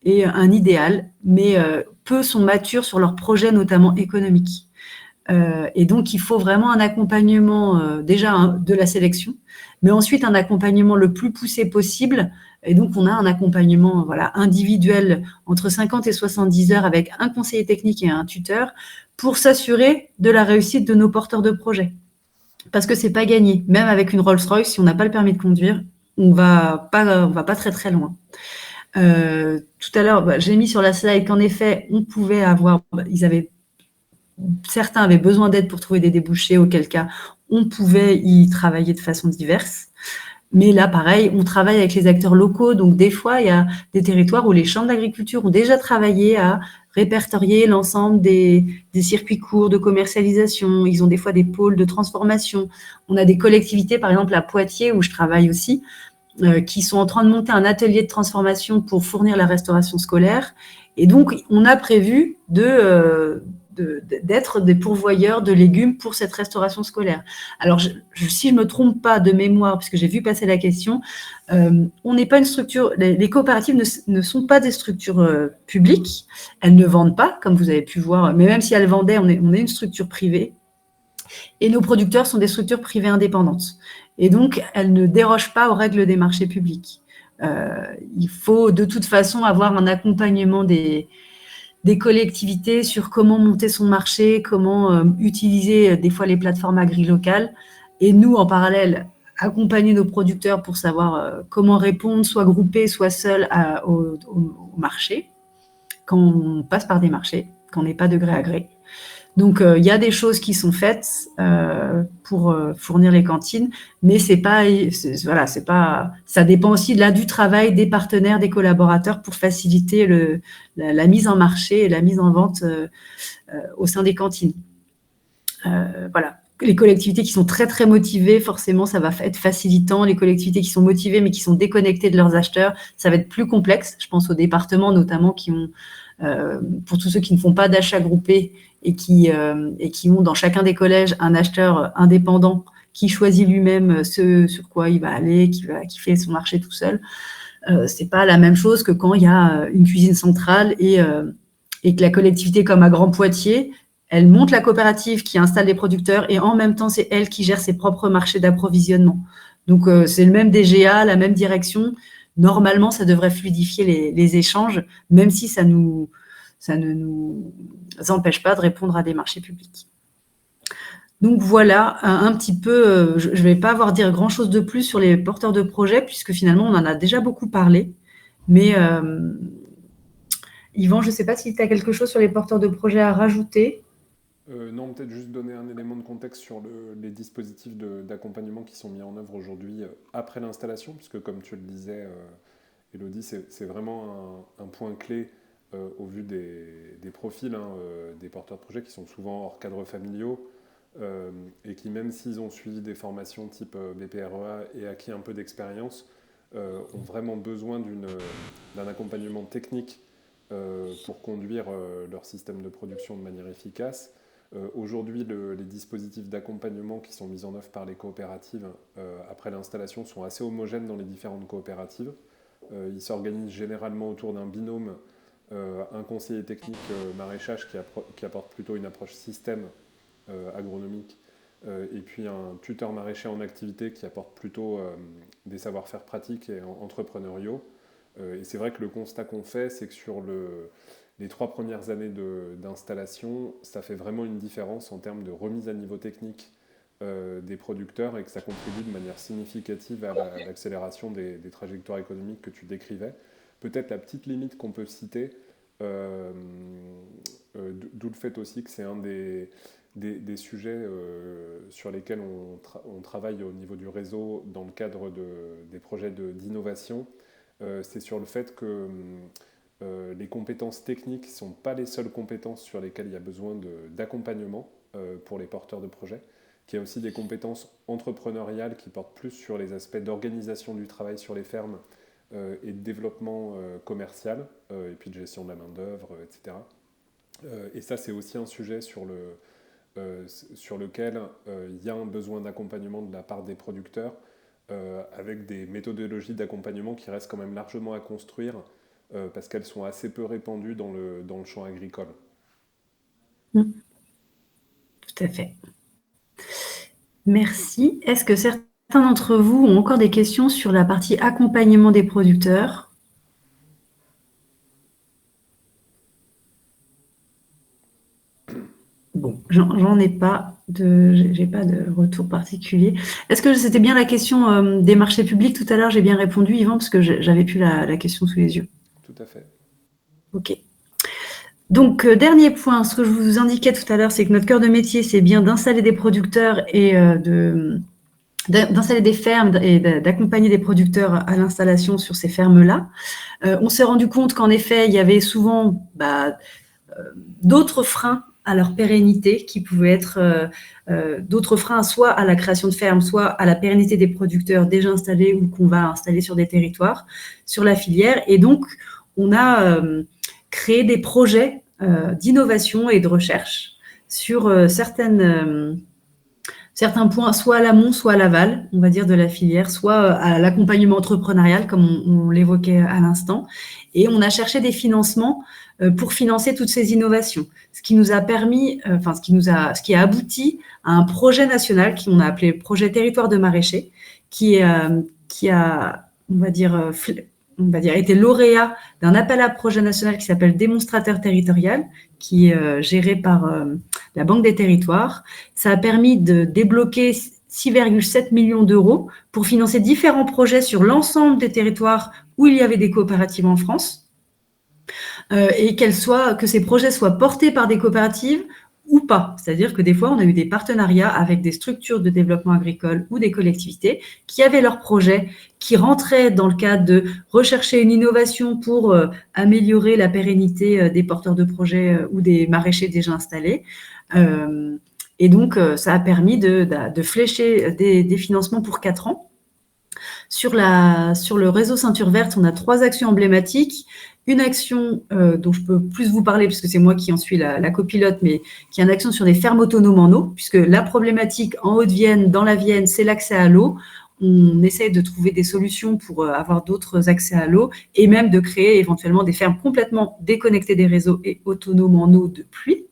et un idéal, mais peu sont matures sur leurs projets, notamment économiques. Et donc, il faut vraiment un accompagnement déjà de la sélection, mais ensuite un accompagnement le plus poussé possible. Et donc, on a un accompagnement individuel entre 50 et 70 heures avec un conseiller technique et un tuteur pour s'assurer de la réussite de nos porteurs de projets. Parce que c'est pas gagné. Même avec une Rolls-Royce, si on n'a pas le permis de conduire, on va pas très très loin. Tout à l'heure, j'ai mis sur la slide qu'en effet, on pouvait avoir, certains avaient besoin d'aide pour trouver des débouchés, auquel cas on pouvait y travailler de façon diverse. Mais là, pareil, on travaille avec les acteurs locaux. Donc, des fois, il y a des territoires où les chambres d'agriculture ont déjà travaillé à répertorier l'ensemble des circuits courts de commercialisation. Ils ont des fois des pôles de transformation. On a des collectivités, par exemple à Poitiers, où je travaille aussi, qui sont en train de monter un atelier de transformation pour fournir la restauration scolaire. Et donc, on a prévu d'être des pourvoyeurs de légumes pour cette restauration scolaire. Alors, si je ne me trompe pas de mémoire, puisque j'ai vu passer la question, on n'est pas une structure, les coopératives ne sont pas des structures publiques, elles ne vendent pas, comme vous avez pu voir, mais même si elles vendaient, on est une structure privée, et nos producteurs sont des structures privées indépendantes. Et donc, elles ne dérogent pas aux règles des marchés publics. Il faut de toute façon avoir un accompagnement des collectivités sur comment monter son marché, comment utiliser des fois les plateformes agri-locales. Et nous, en parallèle, accompagner nos producteurs pour savoir comment répondre, soit groupés, soit seuls au marché, quand on passe par des marchés, quand on n'est pas de gré à gré. Donc, il y a des choses qui sont faites pour fournir les cantines, mais ça dépend aussi du travail des partenaires, des collaborateurs pour faciliter la mise en marché et la mise en vente au sein des cantines. Voilà. Les collectivités qui sont très, très motivées, forcément, ça va être facilitant. Les collectivités qui sont motivées, mais qui sont déconnectées de leurs acheteurs, ça va être plus complexe. Je pense aux départements, notamment, qui ont, pour tous ceux qui ne font pas d'achat groupé et qui ont dans chacun des collèges un acheteur indépendant qui choisit lui-même ce sur quoi il va aller, qui fait son marché tout seul. C'est pas la même chose que quand il y a une cuisine centrale et que la collectivité, comme à Grand Poitiers, elle monte la coopérative qui installe les producteurs et en même temps, c'est elle qui gère ses propres marchés d'approvisionnement. Donc, c'est le même DGA, la même direction. Normalement, ça devrait fluidifier les échanges, même si ça ne nous empêche pas de répondre à des marchés publics. Donc voilà, un petit peu, je ne vais pas avoir dire grand-chose de plus sur les porteurs de projets, puisque finalement, on en a déjà beaucoup parlé. Mais Yvan, je ne sais pas si tu as quelque chose sur les porteurs de projets à rajouter. Non, peut-être juste donner un élément de contexte sur les dispositifs d'accompagnement qui sont mis en œuvre aujourd'hui après l'installation, puisque comme tu le disais, Élodie, c'est vraiment un point clé au vu des profils des porteurs de projets qui sont souvent hors cadre familiaux et qui, même s'ils ont suivi des formations type BPREA et acquis un peu d'expérience, ont vraiment besoin d'un accompagnement technique pour conduire leur système de production de manière efficace. Aujourd'hui, les dispositifs d'accompagnement qui sont mis en œuvre par les coopératives après l'installation sont assez homogènes dans les différentes coopératives. Ils s'organisent généralement autour d'un binôme, un conseiller technique maraîchage qui apporte plutôt une approche système agronomique, et puis un tuteur maraîcher en activité qui apporte plutôt des savoir-faire pratiques et entrepreneuriaux. Et c'est vrai que le constat qu'on fait, c'est que sur les 3 premières années d'installation, ça fait vraiment une différence en termes de remise à niveau technique des producteurs et que ça contribue de manière significative à l'accélération des trajectoires économiques que tu décrivais. Peut-être la petite limite qu'on peut citer, d'où le fait aussi que c'est un des sujets sur lesquels on travaille au niveau du réseau dans le cadre des projets d'innovation, c'est sur le fait que les compétences techniques ne sont pas les seules compétences sur lesquelles il y a besoin d'accompagnement pour les porteurs de projets, qu'il y a aussi des compétences entrepreneuriales qui portent plus sur les aspects d'organisation du travail sur les fermes et de développement commercial, et puis de gestion de la main-d'œuvre, etc. Et ça, c'est aussi un sujet sur lequel il y a un besoin d'accompagnement de la part des producteurs, avec des méthodologies d'accompagnement qui restent quand même largement à construire parce qu'elles sont assez peu répandues dans le champ agricole. Tout à fait. Merci. Est-ce que certains d'entre vous ont encore des questions sur la partie accompagnement des producteurs ? Bon, j'en ai pas j'ai pas de retour particulier. Est-ce que c'était bien la question des marchés publics tout à l'heure? J'ai bien répondu, Yvan, parce que j'avais plus la question sous les yeux. Tout à fait. Ok. Donc, dernier point, ce que je vous indiquais tout à l'heure, c'est que notre cœur de métier, c'est bien d'installer des producteurs et d'installer des fermes et d'accompagner des producteurs à l'installation sur ces fermes-là. On s'est rendu compte qu'en effet, il y avait souvent d'autres freins à leur pérennité qui pouvaient être d'autres freins soit à la création de fermes, soit à la pérennité des producteurs déjà installés ou qu'on va installer sur des territoires, sur la filière. Et donc, on a créé des projets d'innovation et de recherche sur certains points, soit à l'amont, soit à l'aval, on va dire, de la filière, soit à l'accompagnement entrepreneurial, comme on l'évoquait à l'instant. Et on a cherché des financements pour financer toutes ces innovations. Ce qui nous a permis, ce qui a abouti à un projet national qu'on a appelé Projet Territoire de Maraîchers, qui a, on va dire, été lauréat d'un appel à projet national qui s'appelle Démonstrateur territorial, qui est géré par la Banque des Territoires. Ça a permis de débloquer 6,7 millions d'euros pour financer différents projets sur l'ensemble des territoires où il y avait des coopératives en France, et que ces projets soient portés par des coopératives ou pas. C'est-à-dire que des fois, on a eu des partenariats avec des structures de développement agricole ou des collectivités qui avaient leurs projets, qui rentraient dans le cadre de rechercher une innovation pour améliorer la pérennité des porteurs de projets ou des maraîchers déjà installés. Et donc, ça a permis de flécher des financements pour 4 ans. Sur le réseau Ceinture Verte, on a 3 actions emblématiques. Une action dont je peux plus vous parler, puisque c'est moi qui en suis la copilote, mais qui est une action sur des fermes autonomes en eau, puisque la problématique en Haute-Vienne, dans la Vienne, c'est l'accès à l'eau. On essaie de trouver des solutions pour avoir d'autres accès à l'eau et même de créer éventuellement des fermes complètement déconnectées des réseaux et autonomes en eau de pluie.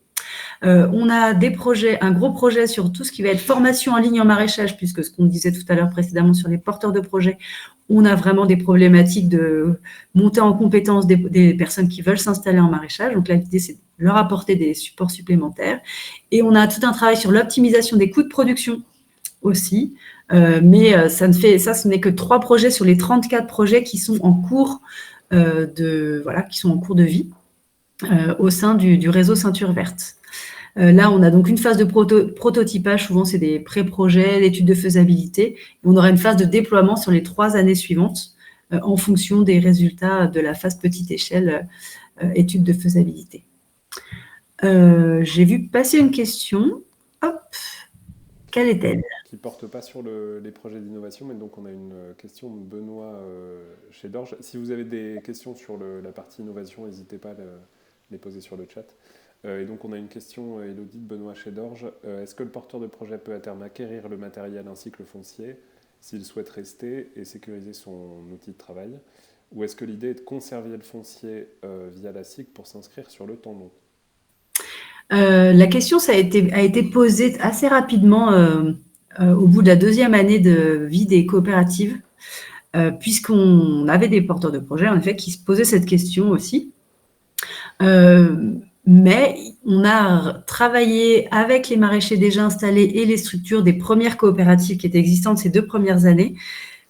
On a un gros projet sur tout ce qui va être formation en ligne en maraîchage, puisque ce qu'on disait tout à l'heure précédemment sur les porteurs de projets, on a vraiment des problématiques de montée en compétence des personnes qui veulent s'installer en maraîchage. Donc là, l'idée, c'est de leur apporter des supports supplémentaires. Et on a tout un travail sur l'optimisation des coûts de production aussi. Mais ce n'est que 3 projets sur les 34 projets qui sont en cours de vie au sein du réseau Ceinture Verte. Là, on a donc une phase de prototypage, souvent c'est des pré-projets, l'étude de faisabilité. On aura une phase de déploiement sur les 3 années suivantes en fonction des résultats de la phase petite échelle étude de faisabilité. J'ai vu passer une question. Hop, quelle est-elle? Qui ne porte pas sur les projets d'innovation, mais donc on a une question de Benoît chez Dorge. Si vous avez des questions sur la partie innovation, n'hésitez pas à les poser sur le chat. Et donc on a une question, Élodie, de Benoît chez Dorge. Est-ce que le porteur de projet peut à terme acquérir le matériel ainsi que le foncier s'il souhaite rester et sécuriser son outil de travail? Ou est-ce que l'idée est de conserver le foncier via la SIC pour s'inscrire sur le temps long? La question a été posée assez rapidement au bout de la 2e année de vie des coopératives, puisqu'on avait des porteurs de projets, en effet, qui se posaient cette question aussi. Mais on a travaillé avec les maraîchers déjà installés et les structures des premières coopératives qui étaient existantes ces 2 premières années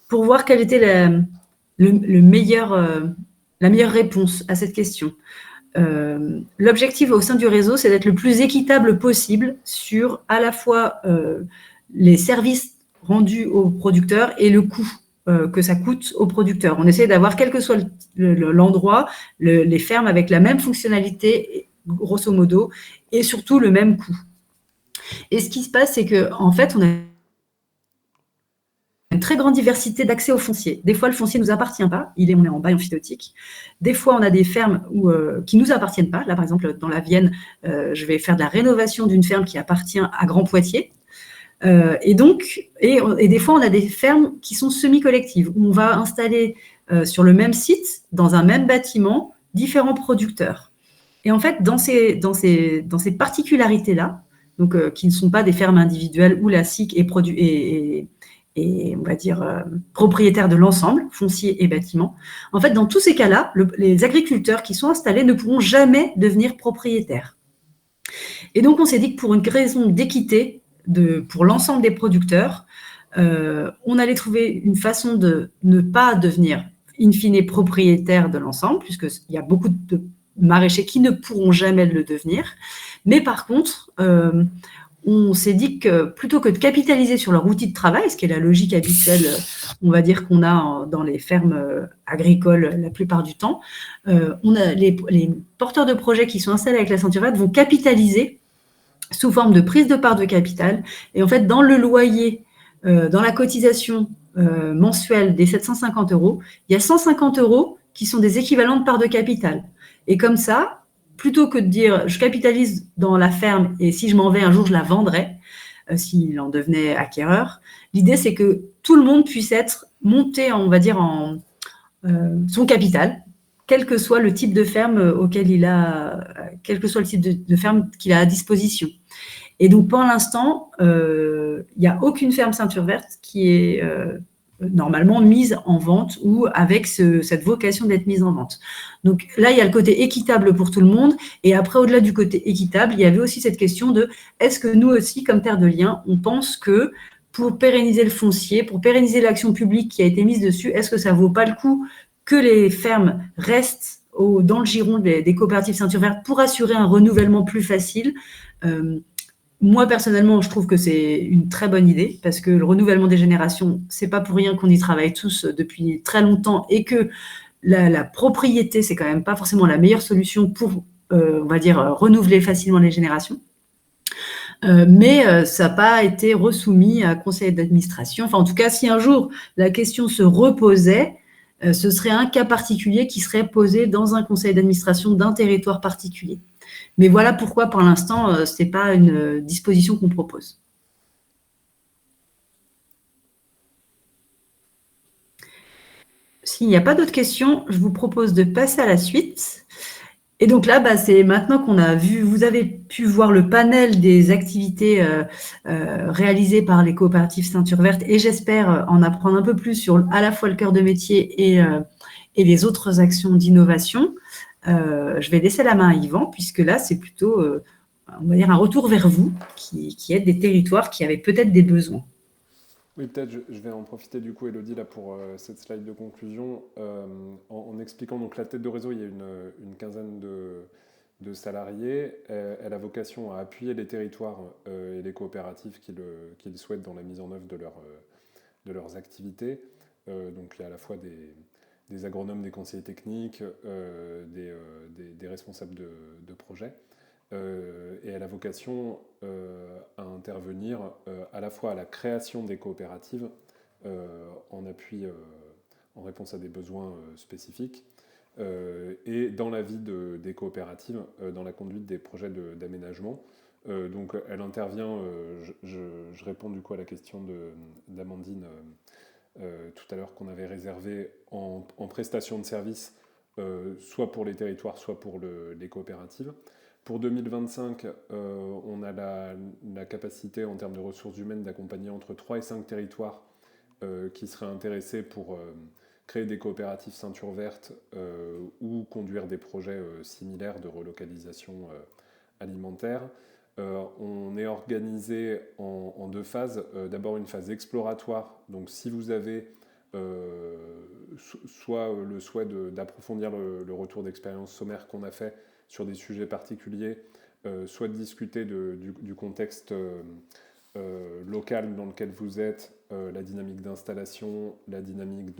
pour voir quelle était la meilleure réponse à cette question. L'objectif au sein du réseau, c'est d'être le plus équitable possible sur à la fois les services rendus aux producteurs et le coût que ça coûte aux producteurs. On essaie d'avoir, quel que soit l'endroit, les fermes avec la même fonctionnalité, grosso modo, et surtout le même coût. Et ce qui se passe, c'est qu'en fait, on a une très grande diversité d'accès au foncier. Des fois, le foncier ne nous appartient pas, on est en bail emphytéotique. Des fois, on a des fermes qui ne nous appartiennent pas. Là, par exemple, dans la Vienne, je vais faire de la rénovation d'une ferme qui appartient à Grand Poitiers. Et des fois, on a des fermes qui sont semi-collectives, où on va installer sur le même site, dans un même bâtiment, différents producteurs. Et en fait, dans ces particularités-là, donc qui ne sont pas des fermes individuelles où la SIC est on va dire, propriétaire de l'ensemble, foncier et bâtiment. En fait, dans tous ces cas-là, les agriculteurs qui sont installés ne pourront jamais devenir propriétaires. Et donc, on s'est dit que pour une raison d'équité pour l'ensemble des producteurs, on allait trouver une façon de ne pas devenir, in fine, propriétaire de l'ensemble, puisqu'il y a beaucoup de maraîchers qui ne pourront jamais le devenir. Mais par contre, on s'est dit que plutôt que de capitaliser sur leur outil de travail, ce qui est la logique habituelle, on va dire, qu'on a dans les fermes agricoles la plupart du temps, les porteurs de projets qui sont installés avec la ceinture verte vont capitaliser sous forme de prise de part de capital. Et en fait, dans le loyer, dans la cotisation mensuelle des 750 €, il y a 150 € qui sont des équivalents de part de capital. Et comme ça, plutôt que de dire je capitalise dans la ferme et si je m'en vais un jour, je la vendrai, s'il en devenait acquéreur, l'idée c'est que tout le monde puisse être monté, on va dire, en son capital, quel que soit le type de ferme auquel quel que soit le type de ferme qu'il a à disposition. Et donc, pour l'instant, il n'y a aucune ferme ceinture verte qui est normalement mise en vente ou avec cette vocation d'être mise en vente. Donc là, il y a le côté équitable pour tout le monde. Et après, au-delà du côté équitable, il y avait aussi cette question de est-ce que nous aussi, comme Terre de Liens, on pense que pour pérenniser le foncier, pour pérenniser l'action publique qui a été mise dessus, est-ce que ça ne vaut pas le coup que les fermes restent dans le giron des coopératives ceinture verte pour assurer un renouvellement plus facile? Moi, personnellement, je trouve que c'est une très bonne idée parce que le renouvellement des générations, c'est pas pour rien qu'on y travaille tous depuis très longtemps et que la propriété, c'est quand même pas forcément la meilleure solution pour, on va dire, renouveler facilement les générations. Mais ça n'a pas été resoumis à conseil d'administration. Enfin, en tout cas, si un jour la question se reposait, ce serait un cas particulier qui serait posé dans un conseil d'administration d'un territoire particulier. Mais voilà pourquoi, pour l'instant, ce n'est pas une disposition qu'on propose. S'il n'y a pas d'autres questions, je vous propose de passer à la suite. Et donc là, c'est maintenant qu'on a vu, vous avez pu voir le panel des activités réalisées par les coopératives ceinture verte et j'espère en apprendre un peu plus sur à la fois le cœur de métier et les autres actions d'innovation. Je vais laisser la main à Yvan, puisque là, c'est plutôt, on va dire, un retour vers vous, qui êtes des territoires qui avaient peut-être des besoins. Oui, peut-être je vais en profiter du coup, Elodie, là, pour cette slide de conclusion, en expliquant donc la tête de réseau, il y a une quinzaine de salariés. Elle a vocation à appuyer les territoires et les coopératives qu'ils souhaitent dans la mise en œuvre de leurs activités. Donc il y a à la fois des agronomes, des conseillers techniques, des responsables de projets. Et elle a vocation à intervenir à la fois à la création des coopératives en appui, en réponse à des besoins spécifiques, et dans la vie des coopératives, dans la conduite des projets d'aménagement. Donc elle intervient, je réponds du coup à la question d'Amandine tout à l'heure qu'on avait réservée en prestation de services, soit pour les territoires, soit pour les coopératives. Pour 2025, on a la capacité en termes de ressources humaines d'accompagner entre 3 et 5 territoires qui seraient intéressés pour créer des coopératives ceinture verte ou conduire des projets similaires de relocalisation alimentaire. On est organisé en 2 phases. D'abord une phase exploratoire. Donc si vous avez soit le souhait d'approfondir le retour d'expérience sommaire qu'on a fait sur des sujets particuliers, soit de discuter du contexte local dans lequel vous êtes, la dynamique d'installation, les dynamiques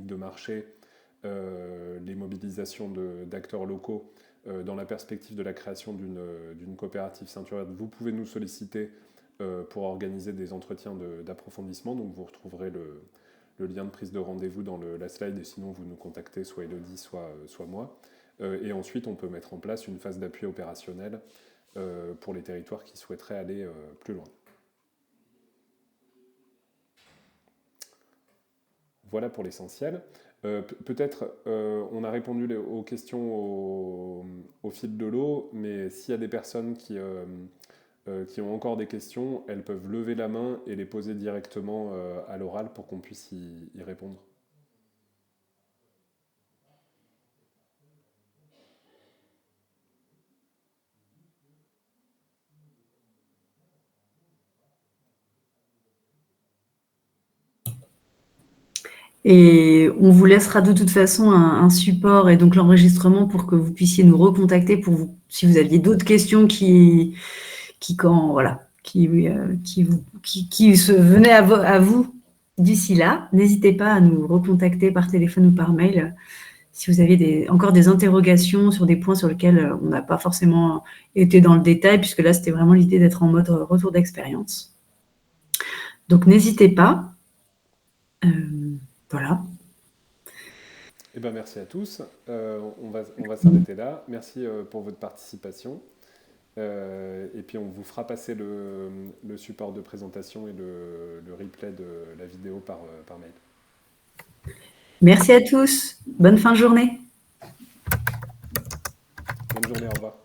de marché, les mobilisations d'acteurs locaux dans la perspective de la création d'une coopérative ceinture verte. Vous pouvez nous solliciter pour organiser des entretiens d'approfondissement. Donc vous retrouverez le lien de prise de rendez-vous dans la slide, et sinon vous nous contactez soit Elodie, soit moi. Et ensuite, on peut mettre en place une phase d'appui opérationnel pour les territoires qui souhaiteraient aller plus loin. voilà pour l'essentiel. Peut-être on a répondu aux questions au fil de l'eau, mais s'il y a des personnes qui ont encore des questions, elles peuvent lever la main et les poser directement à l'oral pour qu'on puisse y répondre. Et on vous laissera de toute façon un support et donc l'enregistrement pour que vous puissiez nous recontacter si vous aviez d'autres questions qui se venaient à vous d'ici là. N'hésitez pas à nous recontacter par téléphone ou par mail si vous avez encore des interrogations sur des points sur lesquels on n'a pas forcément été dans le détail, puisque là, c'était vraiment l'idée d'être en mode retour d'expérience. Donc, n'hésitez pas. Voilà. Eh ben, merci à tous. On va s'arrêter là. Merci pour votre participation. Et puis, on vous fera passer le support de présentation et le replay de la vidéo par mail. Merci à tous. Bonne fin de journée. Bonne journée, au revoir.